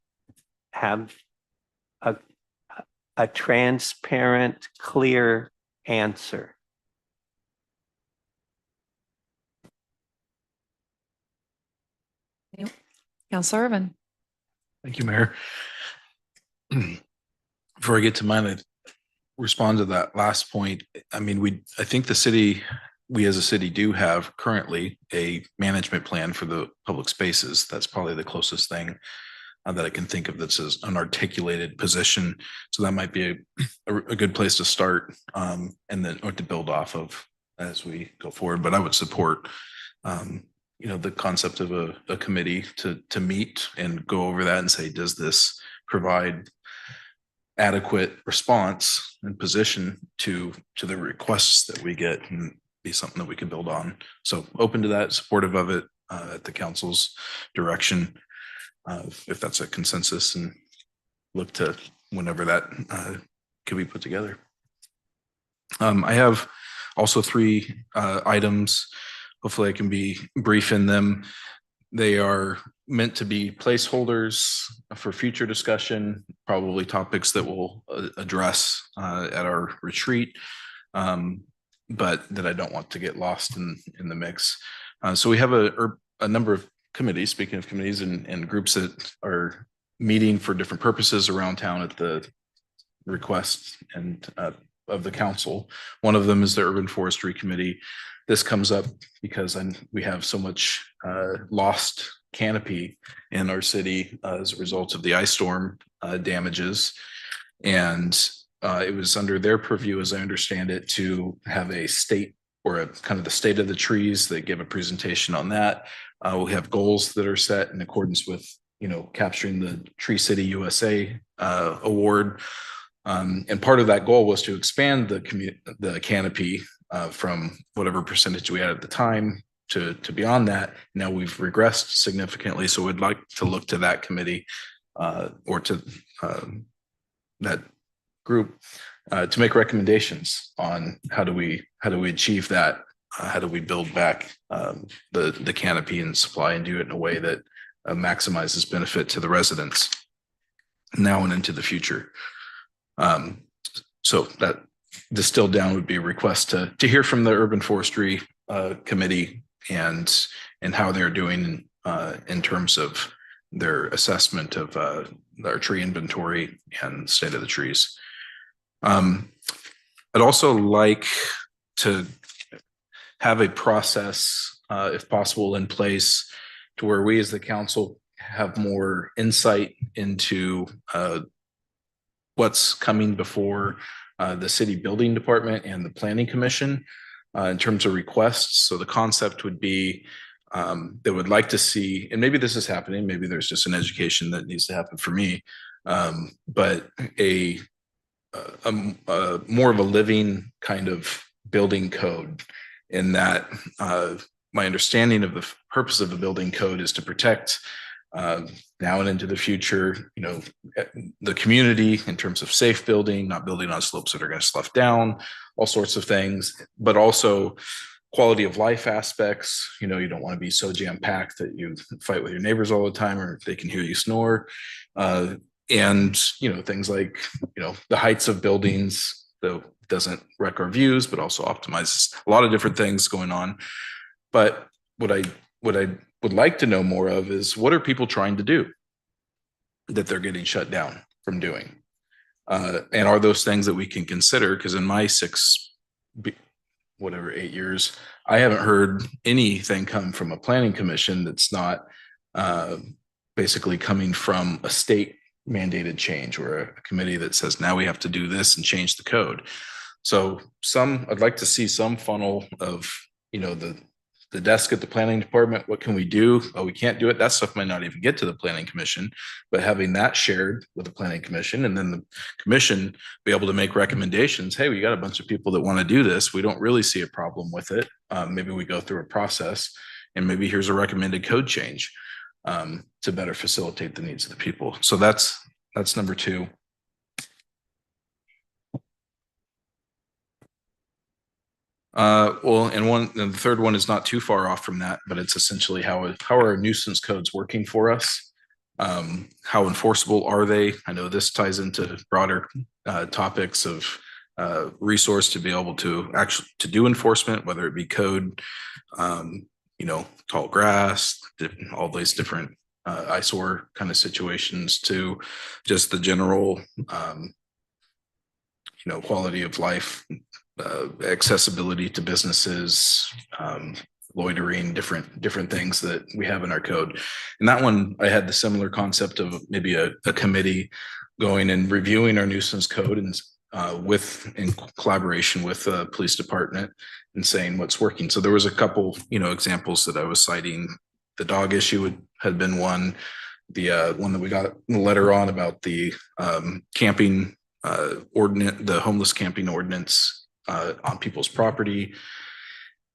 have a transparent, clear answer. Councilor Irvin. Thank you, Mayor. Before I get to mine, I respond to that last point. I mean, I think we as a city do have currently a management plan for the public spaces. That's probably the closest thing that I can think of that's an articulated position. So that might be a good place to start, and then or to build off of as we go forward. But I would support, the concept of a committee to meet and go over that and say, does this provide adequate response and position to the requests that we get, and be something that we can build on. So open to that, supportive of it at the council's direction. If that's a consensus, and look to whenever that can be put together. I have also 3 items. Hopefully I can be brief in them. They are meant to be placeholders for future discussion, probably topics that we'll address at our retreat, but that I don't want to get lost in the mix. So we have a number of committees, speaking of committees and groups that are meeting for different purposes around town at the request and of the council. One of them is the Urban Forestry Committee. This comes up because we have so much lost canopy in our city as a result of the ice storm damages. And it was under their purview, as I understand it, to have a state or a kind of the state of the trees. They give a presentation on that. We have goals that are set in accordance with, capturing the Tree City USA award. And part of that goal was to expand the canopy from whatever percentage we had at the time to beyond that. Now we've regressed significantly, so we'd like to look to that committee or to that group to make recommendations on how do we achieve that? How do we build back the canopy and supply and do it in a way that maximizes benefit to the residents now and into the future? So that distilled down would be a request to hear from the Urban Forestry Committee and how they're doing in terms of their assessment of our tree inventory and state of the trees. I'd also like to have a process, if possible, in place to where we as the council have more insight into what's coming before the city building department and the planning commission in terms of requests. So the concept would be they would like to see, and maybe this is happening, maybe there's just an education that needs to happen for me, but a more of a living kind of building code, in that my understanding of the purpose of the building code is to protect now and into the future, the community in terms of safe building, not building on slopes that are going to slough down, all sorts of things, but also quality of life aspects. You don't want to be so jam-packed that you fight with your neighbors all the time or they can hear you snore. And, things like, the heights of buildings, though doesn't wreck our views, but also optimizes a lot of different things going on. But what I would like to know more of is, what are people trying to do that they're getting shut down from doing? And are those things that we can consider? Because in my 8 years, I haven't heard anything come from a planning commission that's not basically coming from a state mandated change or a committee that says, now we have to do this and change the code. So I'd like to see some funnel of, the desk at the planning department. What can we do? Oh, we can't do it. That stuff might not even get to the planning commission, but having that shared with the planning commission, and then the commission be able to make recommendations. Hey, we got a bunch of people that want to do this. We don't really see a problem with it. Maybe we go through a process, and maybe here's a recommended code change to better facilitate the needs of the people. So that's number 2. And the third one is not too far off from that, but it's essentially how are our nuisance codes working for us? How enforceable are they? I know this ties into broader topics of resource to be able to actually do enforcement, whether it be code, tall grass, all these different eyesore kind of situations, to just the general, quality of life, accessibility to businesses, loitering, different things that we have in our code. And that one, I had the similar concept of maybe a committee going and reviewing our nuisance code and in collaboration with the police department and saying what's working. So there was a couple, examples that I was citing. The dog issue had been one. The one that we got the letter on about the camping ordinance, the homeless camping ordinance on people's property,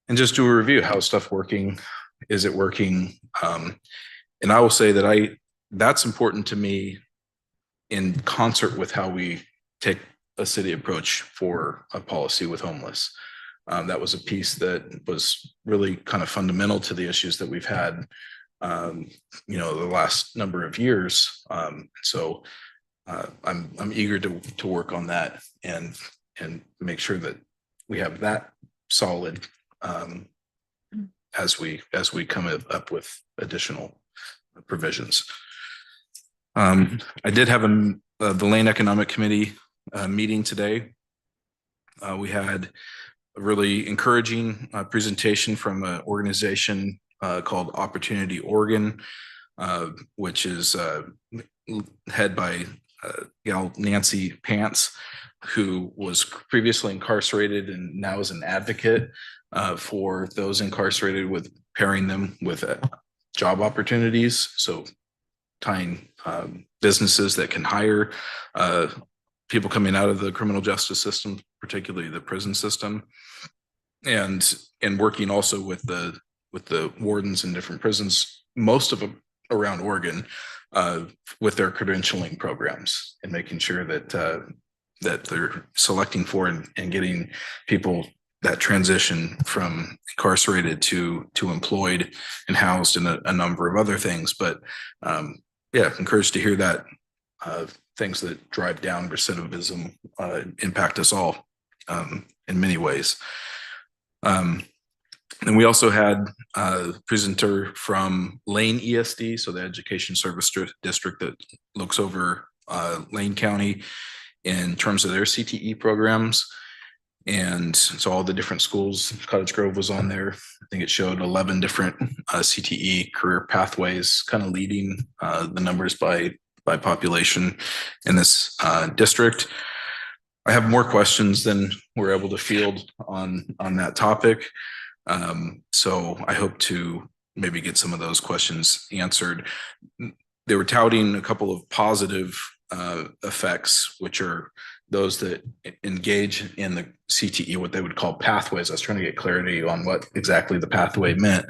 and just do a review. How's stuff working? Is it working? And I will say that that's important to me in concert with how we take a city approach for a policy with homeless. That was a piece that was really kind of fundamental to the issues that we've had, the last number of years. So I'm eager to work on that and make sure that we have that solid as we come up with additional provisions. I did have the Lane Economic Committee meeting today. We had a really encouraging presentation from an organization called Opportunity Oregon, which is head by gal Nancy Pants, who was previously incarcerated and now is an advocate for those incarcerated, with pairing them with job opportunities. So tying businesses that can hire people coming out of the criminal justice system, particularly the prison system, and working also with the wardens in different prisons, most of them around Oregon, with their credentialing programs, and making sure that that they're selecting for and getting people that transition from incarcerated to employed and housed, and a number of other things. But yeah, encouraged to hear that things that drive down recidivism impact us all in many ways. And we also had a presenter from Lane ESD, so the Education Service District that looks over Lane County in terms of their CTE programs. And so all the different schools, Cottage Grove was on there. I think it showed 11 different CTE career pathways, kind of leading the numbers by population in this district. I have more questions than we're able to field on that topic. So I hope to maybe get some of those questions answered. They were touting a couple of positive effects, which are those that engage in the CTE, what they would call pathways. I was trying to get clarity on what exactly the pathway meant.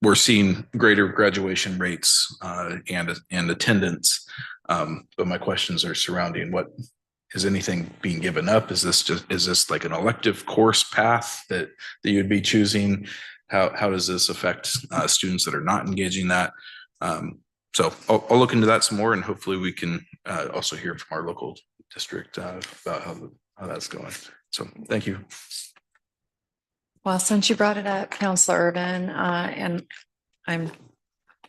We're seeing greater graduation rates and attendance, but my questions are surrounding what is anything being given up? Is this like an elective course path that you'd be choosing? How does this affect students that are not engaging that? So I'll look into that some more, and hopefully we can also hear from our local district about how that's going. So thank you. Well, since you brought it up, Counselor Urban, and I'm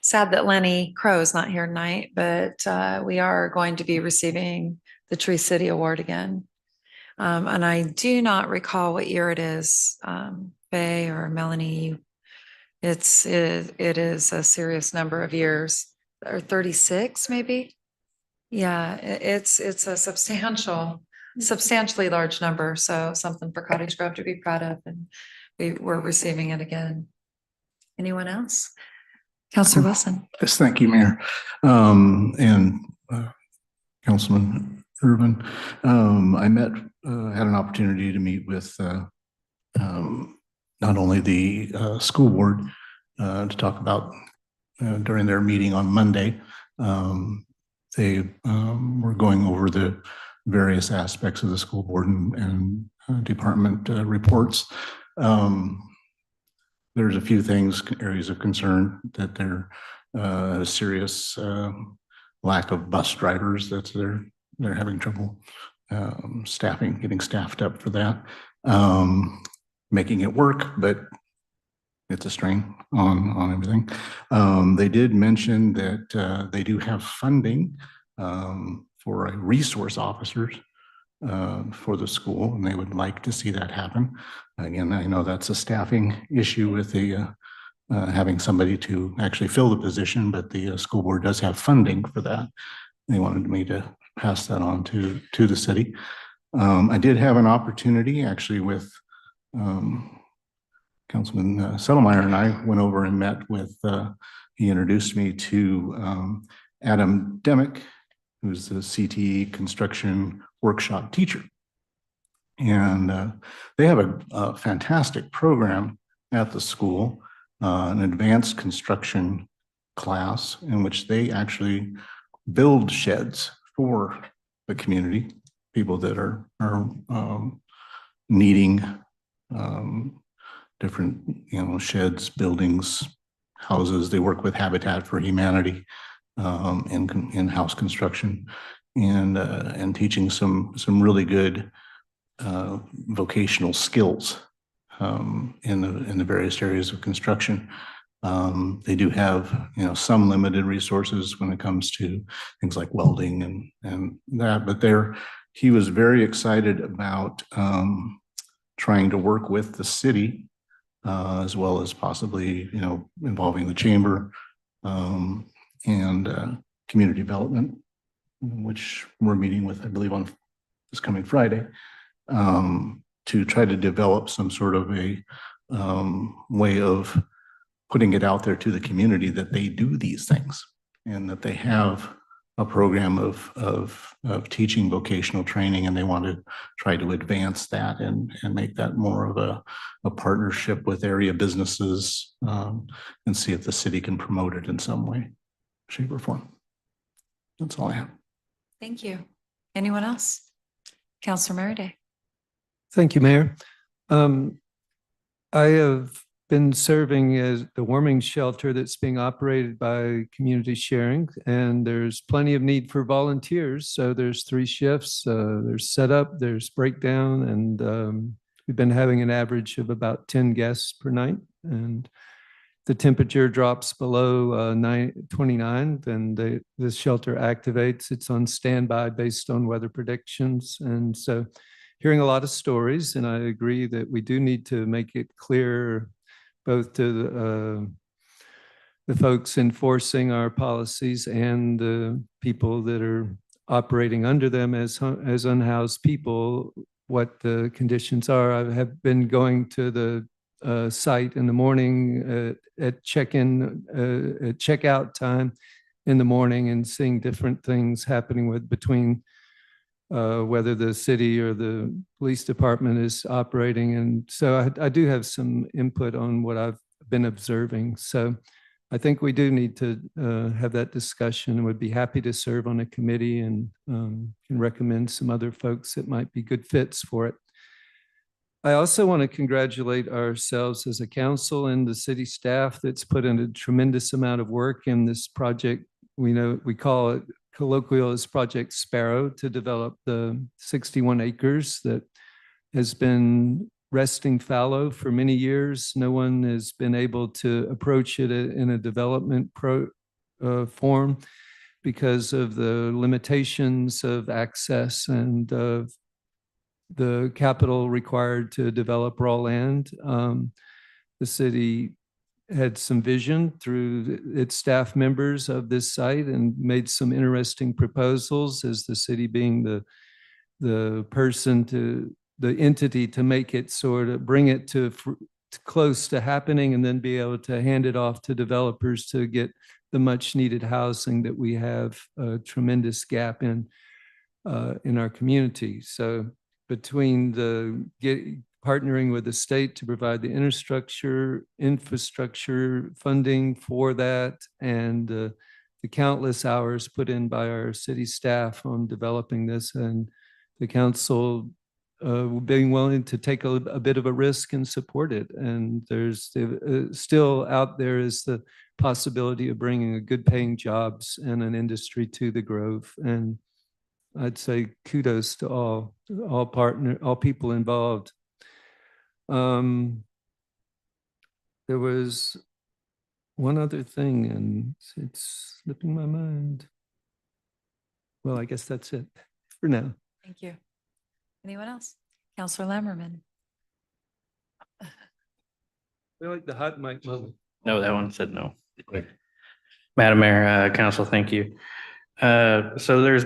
sad that Lenny Crow is not here tonight, but we are going to be receiving the Tree City Award again. And I do not recall what year it is, Faye or Melanie. It is a serious number of years, or 36 maybe. Yeah, it's a substantially large number. So something for Cottage Grove to be proud of, and we're receiving it again. Anyone else? Counselor Wilson. Yes, thank you, Mayor. And Councilman Urban. I had an opportunity to meet with not only the school board to talk about during their meeting on Monday. They were going over the various aspects of the school board and department reports. There's a few things, areas of concern, that they're a serious lack of bus drivers. They're having trouble getting staffed up for that, making it work, but it's a strain on everything. They did mention that they do have funding for a resource officers for the school, and they would like to see that happen. Again, I know that's a staffing issue with the having somebody to actually fill the position, but the school board does have funding for that. They wanted me to pass that on to the city. I did have an opportunity actually with Councilman Settlemeyer, and I went over and met with, he introduced me to Adam Demick, who's the CTE construction workshop teacher. And they have a fantastic program at the school, an advanced construction class in which they actually build sheds for the community, people that are needing different, sheds, buildings, houses. They work with Habitat for Humanity in house construction, and teaching some really good vocational skills in the various areas of construction. They do have, some limited resources when it comes to things like welding and that, but he was very excited about trying to work with the city as well as possibly, involving the chamber and community development which we're meeting with, I believe, on this coming Friday, to try to develop some sort of a way of putting it out there to the community that they do these things and that they have a program of teaching vocational training, and they want to try to advance that and make that more of a partnership with area businesses, and see if the city can promote it in some way, shape, or form. That's all I have. Thank you. Anyone else? Counselor Merida. Thank you, Mayor. I have been serving as the warming shelter that's being operated by Community Sharing, and there's plenty of need for volunteers. So there's 3 shifts, there's setup, there's breakdown, and we've been having an average of about 10 guests per night. And the temperature drops below 29, then the shelter activates. It's on standby based on weather predictions. And so hearing a lot of stories, and I agree that we do need to make it clear both to the folks enforcing our policies and the people that are operating under them as unhoused people, what the conditions are. I have been going to the site in the morning at check-in, at checkout time in the morning, and seeing different things happening between whether the city or the police department is operating. And so I do have some input on what I've been observing. So I think we do need to have that discussion, and would be happy to serve on a committee, and can recommend some other folks that might be good fits for it. I also want to congratulate ourselves as a council and the city staff that's put in a tremendous amount of work in this project. We call it colloquial as Project Sparrow, to develop the 61 acres that has been resting fallow for many years. No one has been able to approach it in a development form because of the limitations of access and of the capital required to develop raw land. The city had some vision through its staff members of this site and made some interesting proposals, as the city being the person the entity to make it sort of bring it to close to happening, and then be able to hand it off to developers to get the much needed housing that we have a tremendous gap in our community. So between partnering with the state to provide the infrastructure funding for that, and the countless hours put in by our city staff on developing this, and the council being willing to take a bit of a risk and support it. And there's still out there is the possibility of bringing a good paying jobs and an industry to the Grove. And I'd say kudos to all people involved. There was one other thing, and it's slipping my mind. Well, I guess that's it for now. Thank you. Anyone else? Counselor Lammerman. We like the hot mic moment. No, that one said no. Madam Mayor, Council, thank you. So there's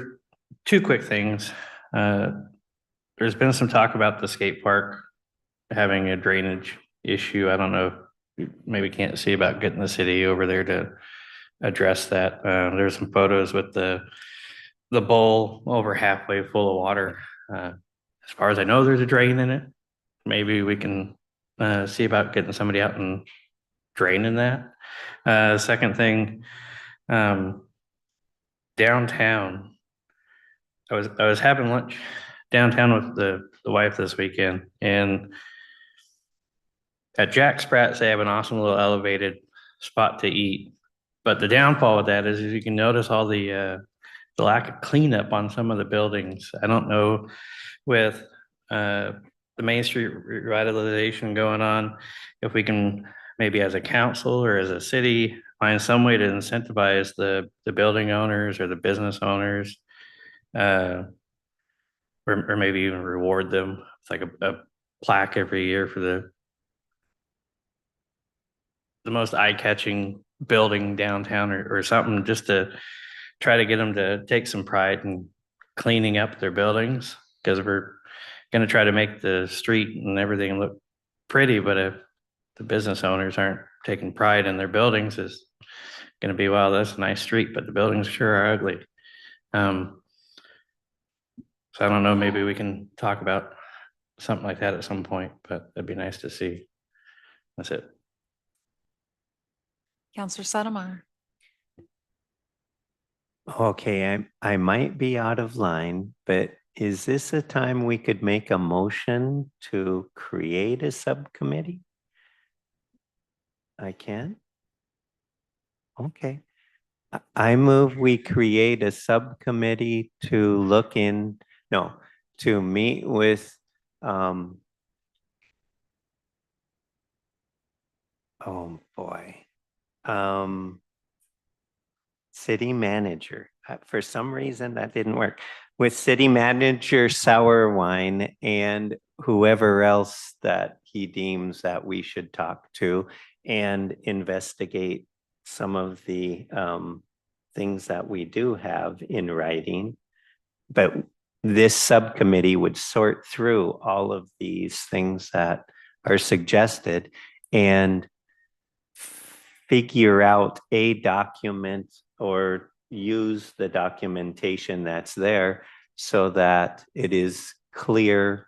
2 quick things. There's been some talk about the skate park having a drainage issue. I don't know, maybe can't see about getting the city over there to address that. There's some photos with the bowl over halfway full of water. As far as I know, there's a drain in it. Maybe we can see about getting somebody out and draining that. Second thing, downtown. I was having lunch downtown with the wife this weekend, and at Jack Sprat's they have an awesome little elevated spot to eat. But the downfall with that is you can notice all the lack of cleanup on some of the buildings. I don't know, with the Main Street revitalization going on, if we can maybe as a council or as a city find some way to incentivize the building owners or the business owners, or maybe even reward them. It's like a plaque every year for the most eye-catching building downtown, or something, just to try to get them to take some pride in cleaning up their buildings, because we're gonna try to make the street and everything look pretty, but if the business owners aren't taking pride in their buildings, it's gonna be, wow, that's a nice street, but the buildings sure are ugly. So I don't know, maybe we can talk about something like that at some point, but it'd be nice to see. That's it. Counselor Settlemyer. Okay, I might be out of line, but is this a time we could make a motion to create a subcommittee? I can? Okay. I move we create a subcommittee to to meet with, oh boy. City manager. For some reason that didn't work. With city manager Sauerwein and whoever else that he deems that we should talk to and investigate some of the things that we do have in writing. But this subcommittee would sort through all of these things that are suggested and figure out a document or use the documentation that's there so that it is clear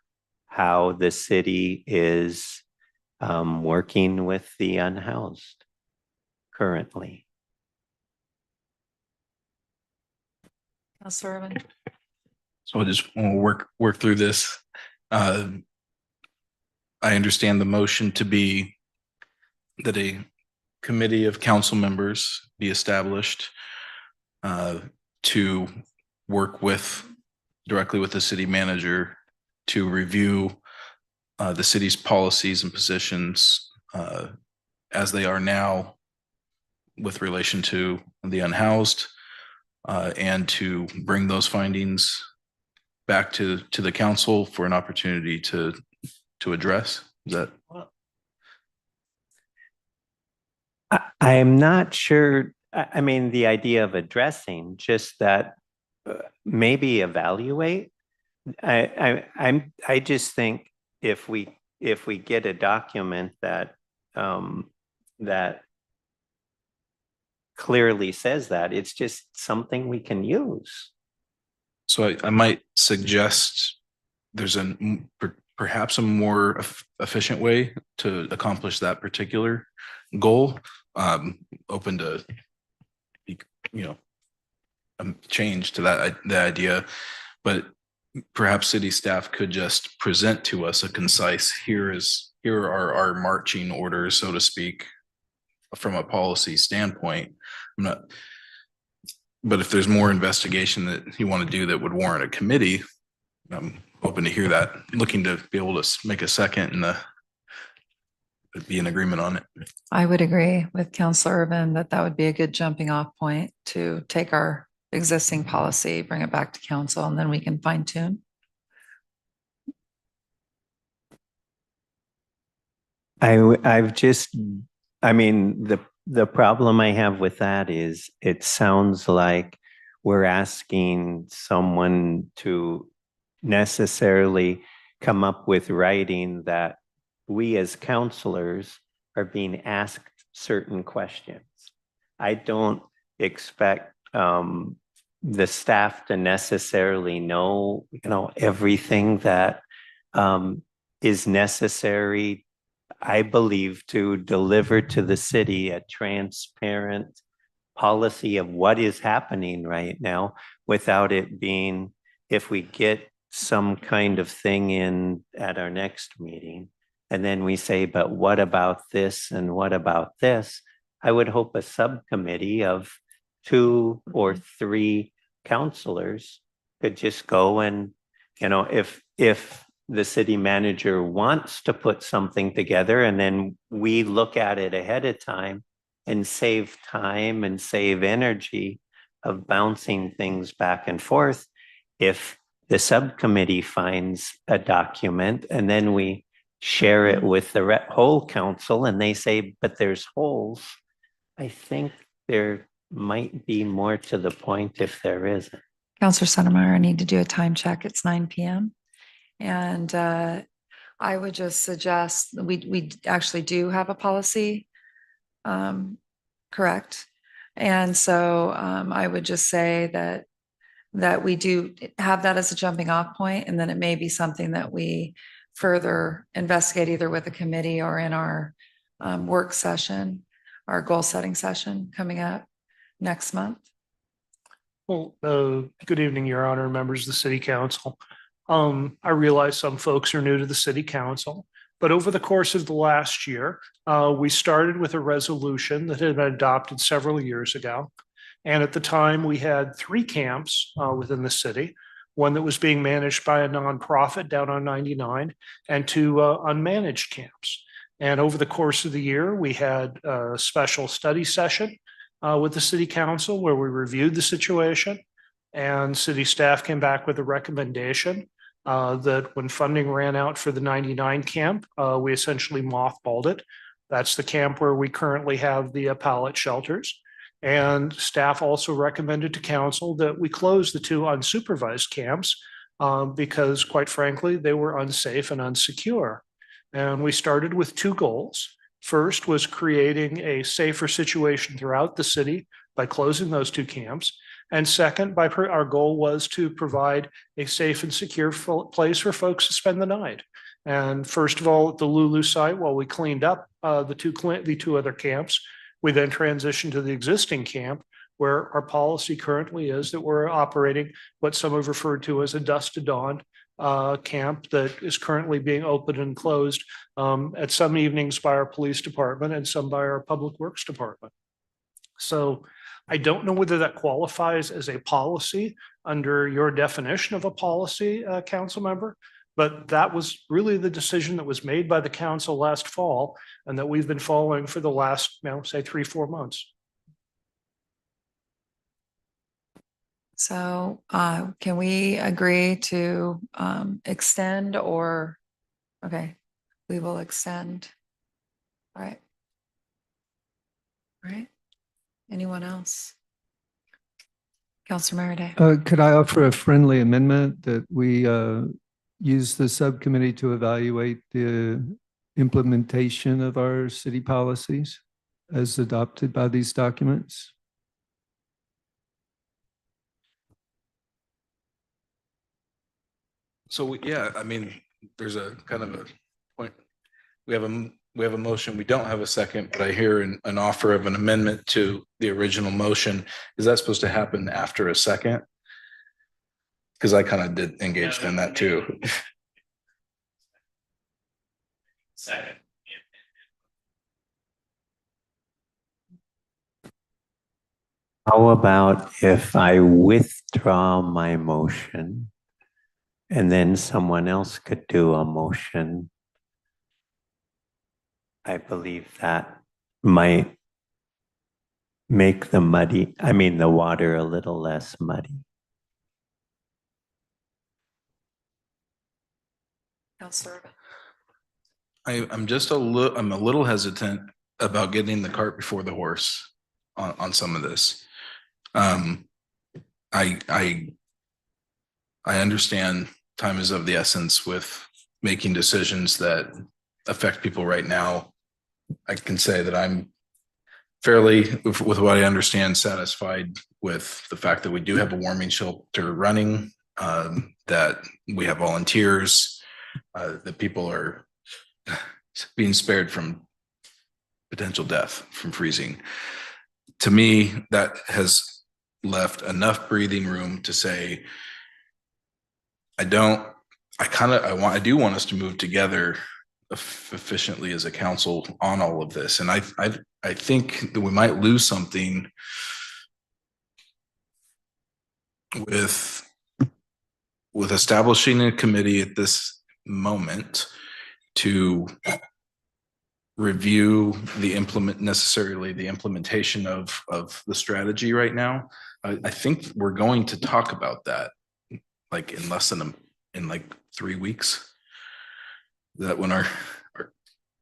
how the city is working with the unhoused currently. Counselor Irvin. So I just want to work through this. I understand the motion to be that a committee of council members be established to work directly with the city manager to review the city's policies and positions as they are now with relation to the unhoused, and to bring those findings back to the council for an opportunity to address. Is that? I am not sure. I mean, the idea of addressing, just that maybe evaluate. I just think if we get a document that that clearly says that, it's just something we can use. So I might suggest there's perhaps a more efficient way to accomplish that particular goal. Open to, change to the idea, but perhaps city staff could just present to us a concise, here are our marching orders, so to speak, from a policy standpoint. But if there's more investigation that you want to do that would warrant a committee, I'm open to hear that. Looking to be able to make a second and be in agreement on it. I would agree with Counselor Irvin that would be a good jumping off point to take our existing policy, bring it back to council, and then we can fine tune. The problem I have with that is it sounds like we're asking someone to necessarily come up with writing that we as counselors are being asked certain questions. I don't expect the staff to necessarily know, everything that is necessary, I believe, to deliver to the city a transparent policy of what is happening right now, without it being, if we get some kind of thing in at our next meeting, and then we say, but what about this and what about this? I would hope a subcommittee of 2 or 3 counselors could just go and, if the city manager wants to put something together, and then we look at it ahead of time and save time and save energy of bouncing things back and forth. If the subcommittee finds a document and then we share it with the whole council and they say, but there's holes, I think there might be more to the point if there isn't. Counselor Centermeyer, I need to do a time check. It's 9 p.m. And I would just suggest, we actually do have a policy, correct? And so I would just say that we do have that as a jumping off point, and then it may be something that we further investigate either with the committee or in our work session, our goal setting session coming up next month. Well, good evening, Your Honor, members of the City Council. I realize some folks are new to the City Council, but over the course of the last year, we started with a resolution that had been adopted several years ago. And at the time, we had 3 camps within the city, one that was being managed by a nonprofit down on 99, and 2 unmanaged camps. And over the course of the year, we had a special study session with the City Council where we reviewed the situation, and city staff came back with a recommendation that when funding ran out for the 99 camp, we essentially mothballed it. That's the camp where we currently have the pallet shelters. And staff also recommended to council that we close the 2 unsupervised camps because, quite frankly, they were unsafe and unsecure. And we started with 2 goals. First was creating a safer situation throughout the city by closing those 2 camps. And second, our goal was to provide a safe and secure place for folks to spend the night. And first of all, at the Lulu site, while we cleaned up the 2 other camps, we then transitioned to the existing camp, where our policy currently is that we're operating what some have referred to as a dusk to dawn camp that is currently being opened and closed at some evenings by our police department and some by our public works department. So I don't know whether that qualifies as a policy under your definition of a policy, council member, but that was really the decision that was made by the council last fall and that we've been following for the last, say 3-4 months. So can we agree to extend or, okay, we will extend. All right. All right. Anyone else? Counselor Merida. Could I offer a friendly amendment that we use the subcommittee to evaluate the implementation of our city policies as adopted by these documents? So, yeah, I mean, there's a kind of a point. We have a motion. We don't have a second, but I hear an offer of an amendment to the original motion. Is that supposed to happen after a second? Because I kind of did engage in that too. Second. How about if I withdraw my motion and then someone else could do a motion? I believe that might make the water a little less muddy. Counselor. I'm a little hesitant about getting the cart before the horse on some of this. I understand time is of the essence with making decisions that affect people right now. I can say that I'm fairly, with what I understand, satisfied with the fact that we do have a warming shelter running, that we have volunteers, that people are being spared from potential death from freezing. To me, that has left enough breathing room to say, I do want us to move together efficiently as a council on all of this. And I think that we might lose something with establishing a committee at this moment to review the implementation of the strategy right now. I think we're going to talk about that like in less than in 3 weeks. That when our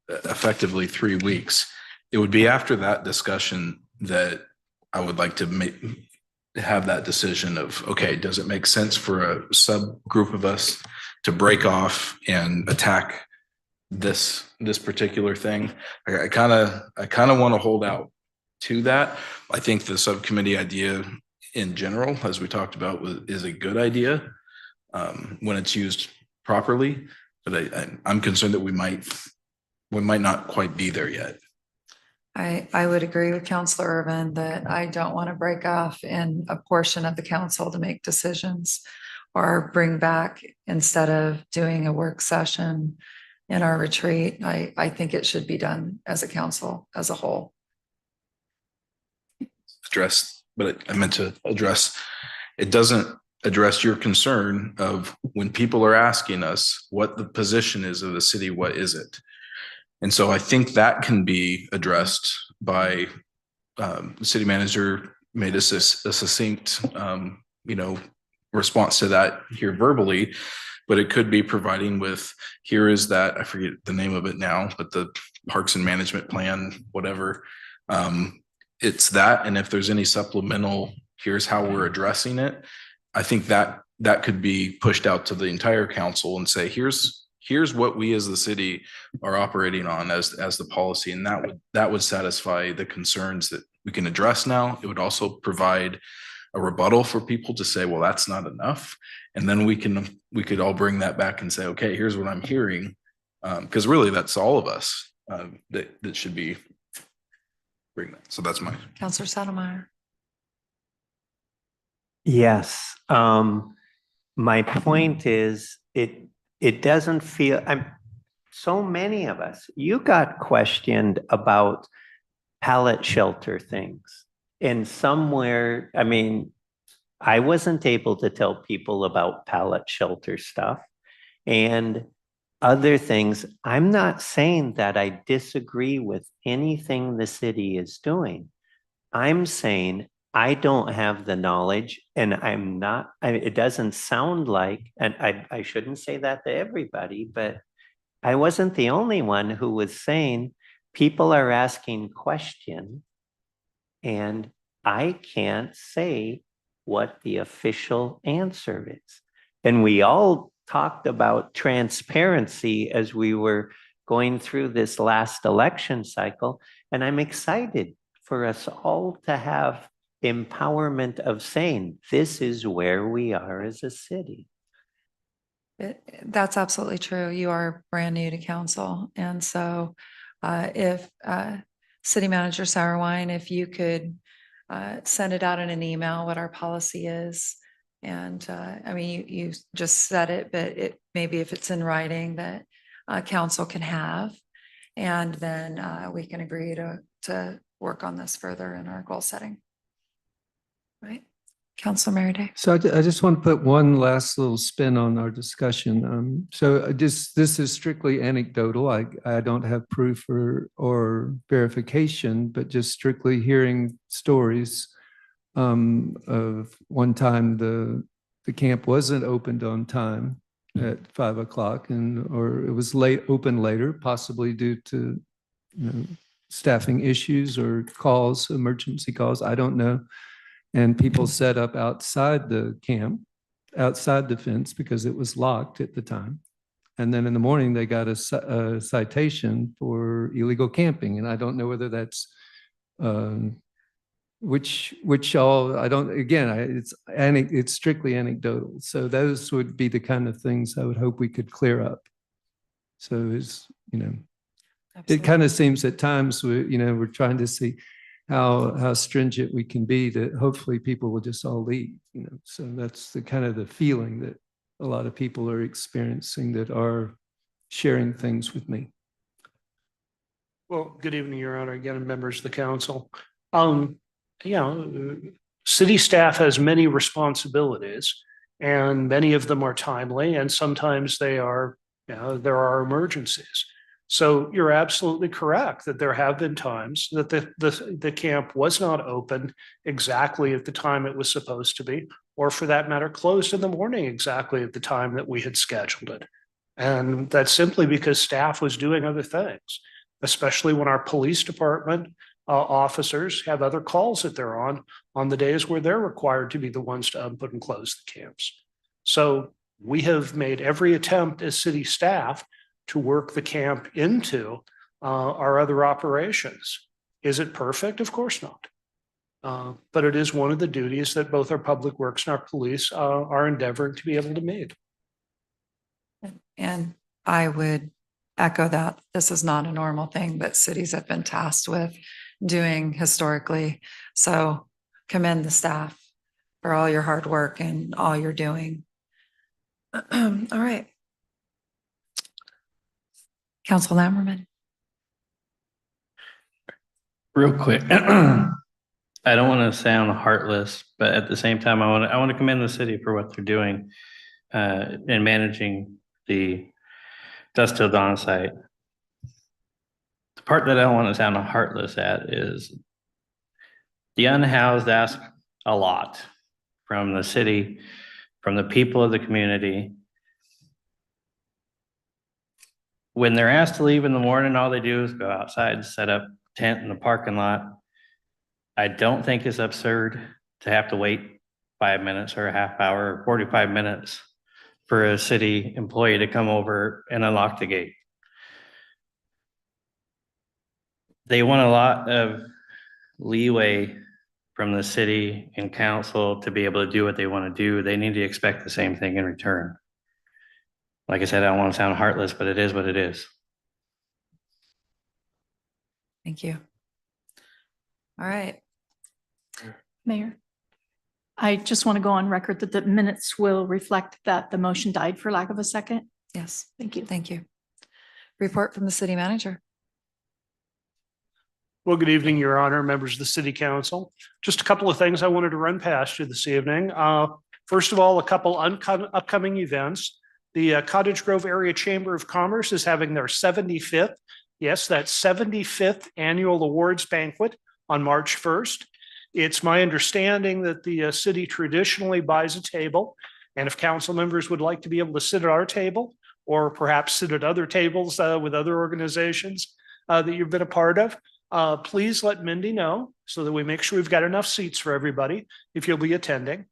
effectively 3 weeks, it would be after that discussion that I would like to have that decision of, okay, does it make sense for a subgroup of us to break off and attack this particular thing? I kind of want to hold out to that. I think the subcommittee idea in general, as we talked about, is a good idea when it's used properly. But I'm concerned that we might not quite be there yet. I would agree with Counselor Irvin that I don't want to break off in a portion of the council to make decisions or bring back instead of doing a work session in our retreat. I think it should be done as a council as a whole. But I meant to address, it doesn't address your concern of when people are asking us what the position is of the city, what is it? And so I think that can be addressed by the city manager made us a succinct, response to that here verbally, but it could be providing with, here is that, I forget the name of it now, but the Parks and Management Plan, whatever. It's that, and if there's any supplemental, here's how we're addressing it. I think that could be pushed out to the entire council and say, here's what we as the city are operating on as the policy, and that would satisfy the concerns that we can address now. It would also provide a rebuttal for people to say, well, that's not enough, and then we could all bring that back and say, okay, here's what I'm hearing, because really that's all of us that should be bring that. So that's my Counselor Settlemeyer. Yes. My point is it doesn't feel, so many of us, you got questioned about pallet shelter things. And somewhere, I wasn't able to tell people about pallet shelter stuff and other things. I'm not saying that I disagree with anything the city is doing. I'm saying I don't have the knowledge, and it doesn't sound like, and I shouldn't say that to everybody, but I wasn't the only one who was saying people are asking questions and I can't say what the official answer is. And we all talked about transparency as we were going through this last election cycle. And I'm excited for us all to have empowerment of saying, this is where we are as a city. That's absolutely true. You are brand new to council. And so if City Manager Sauerwein, if you could send it out in an email what our policy is. And you just said it, but maybe if it's in writing that council can have, and then we can agree to work on this further in our goal setting. Right. Councilor Merriday. So I just want to put one last little spin on our discussion. This is strictly anecdotal. I don't have proof or verification, but just strictly hearing stories of one time the camp wasn't opened on time at 5 o'clock, or it was open later, possibly due to staffing issues or emergency calls. I don't know. And people set up outside the camp, outside the fence, because it was locked at the time. And then in the morning, they got a citation for illegal camping. And I don't know whether that's, it's strictly anecdotal. So those would be the kind of things I would hope we could clear up. So it kind of seems at times we're trying to see how stringent we can be, that hopefully people will just all leave, So that's the kind of the feeling that a lot of people are experiencing that are sharing things with me. Well, good evening, Your Honor, again, and members of the council. City staff has many responsibilities, and many of them are timely, and sometimes there are emergencies. So you're absolutely correct that there have been times that the camp was not open exactly at the time it was supposed to be, or for that matter, closed in the morning exactly at the time that we had scheduled it. And that's simply because staff was doing other things, especially when our police department officers have other calls that they're on the days where they're required to be the ones to put and close the camps. So we have made every attempt as city staff to work the camp into our other operations. Is it perfect? Of course not. But it is one of the duties that both our public works and our police are endeavoring to be able to meet. And I would echo that this is not a normal thing that cities have been tasked with doing historically. So commend the staff for all your hard work and all you're doing. All right. Council Lamberman. Real quick. I don't want to sound heartless, but at the same time, I want to commend the city for what they're doing in managing the Dusk Till Dawn site. The part that I don't want to sound heartless at is the unhoused ask a lot from the city, from the people of the community. When they're asked to leave in the morning, all they do is go outside and set up tent in the parking lot. I don't think it's absurd to have to wait 5 minutes or a half hour or 45 minutes for a city employee to come over and unlock the gate. They want a lot of leeway from the city and council to be able to do what they want to do. They need to expect the same thing in return. Like I said, I don't want to sound heartless, but it is what it is. Thank you. All right. Mayor, I just want to go on record that the minutes will reflect that the motion died for lack of a second. Yes. Thank you. Thank you. Report from the city manager. Well, good evening, Your Honor, members of the City Council. Just a couple of things I wanted to run past you this evening. First of all, a couple upcoming events. The Cottage Grove Area Chamber of Commerce is having their 75th, yes, that 75th annual awards banquet on March 1st. It's my understanding that the city traditionally buys a table, and if council members would like to be able to sit at our table or perhaps sit at other tables with other organizations that you've been a part of, please let Mindy know so that we make sure we've got enough seats for everybody if you'll be attending.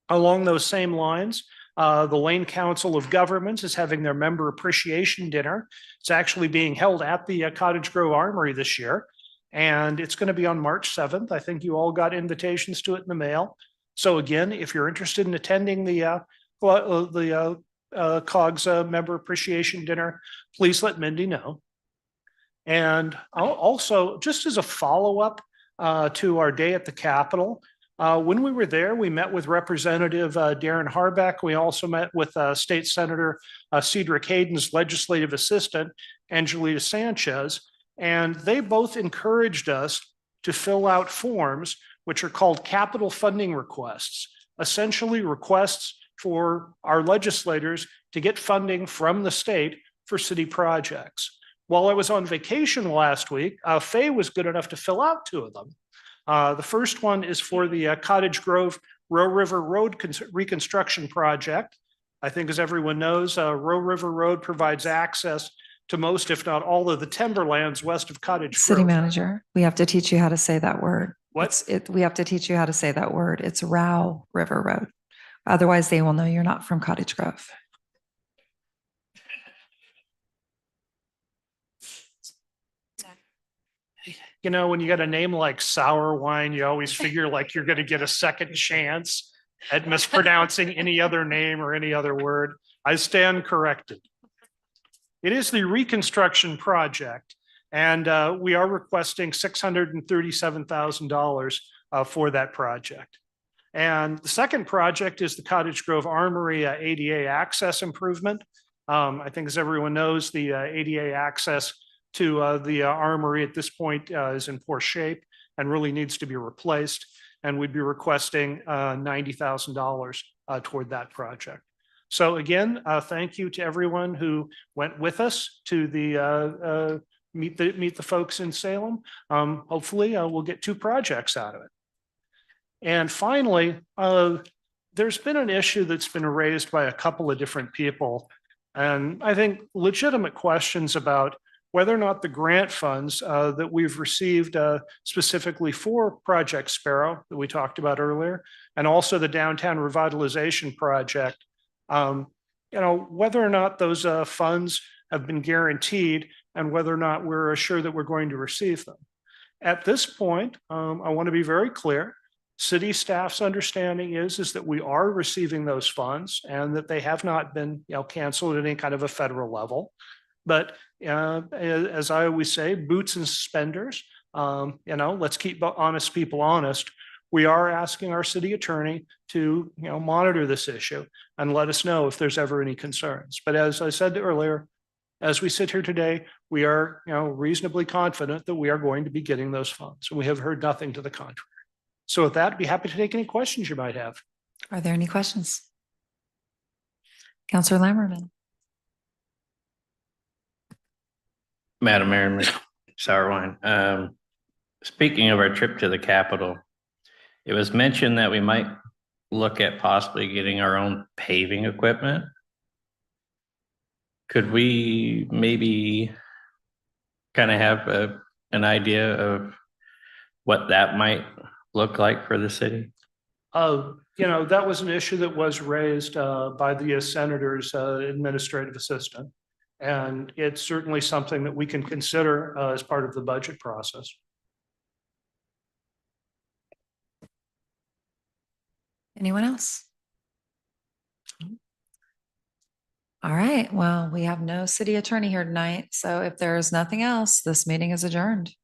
Along those same lines, the Lane Council of Governments is having their member appreciation dinner. It's actually being held at the Cottage Grove Armory this year. And it's going to be on March 7th. I think you all got invitations to it in the mail. So again, if you're interested in attending the COGS member appreciation dinner, please let Mindy know. And also, just as a follow-up to our day at the Capitol, when we were there, we met with Representative Darren Harbeck. We also met with State Senator Cedric Hayden's legislative assistant, Angelita Sanchez. And they both encouraged us to fill out forms, which are called capital funding requests, essentially requests for our legislators to get funding from the state for city projects. While I was on vacation last week, Faye was good enough to fill out 2 of them. The first one is for the Cottage Grove Row River Road reconstruction project. I think, as everyone knows, Row River Road provides access to most, if not all, of the timberlands west of Cottage Grove. City manager, we have to teach you how to say that word. What? We have to teach you how to say that word. It's Row River Road. Otherwise, they will know you're not from Cottage Grove. You know, when you got a name like Sour Wine, you always figure like you're going to get a second chance at mispronouncing any other name or any other word. I stand corrected. It is the reconstruction project, and we are requesting $637,000 for that project. And the second project is the Cottage Grove Armory ADA access improvement. I think, as everyone knows, the ADA access to the Armory at this point is in poor shape and really needs to be replaced. And we'd be requesting $90,000 toward that project. So again, thank you to everyone who went with us to the meet the folks in Salem. Hopefully, we'll get 2 projects out of it. And finally, there's been an issue that's been raised by a couple of different people, and I think legitimate questions about whether or not the grant funds that we've received specifically for Project Sparrow that we talked about earlier, and also the downtown revitalization project, whether or not those funds have been guaranteed and whether or not we're assured that we're going to receive them. At this point, I want to be very clear. City staff's understanding is that we are receiving those funds and that they have not been, canceled at any kind of a federal level. But as I always say, boots and suspenders, let's keep honest people honest. We are asking our city attorney to, monitor this issue and let us know if there's ever any concerns. But as I said earlier, as we sit here today, we are, reasonably confident that we are going to be getting those funds. We have heard nothing to the contrary. So with that, I'd be happy to take any questions you might have. Are there any questions? Counselor Lammerman. Madam Mayor, and Ms. Sauerwein, speaking of our trip to the Capitol, it was mentioned that we might look at possibly getting our own paving equipment. Could we maybe kind of have an idea of what that might look like for the city? That was an issue that was raised by the senator's administrative assistant. And it's certainly something that we can consider as part of the budget process. Anyone else? All right, well, we have no city attorney here tonight, so if there is nothing else, this meeting is adjourned.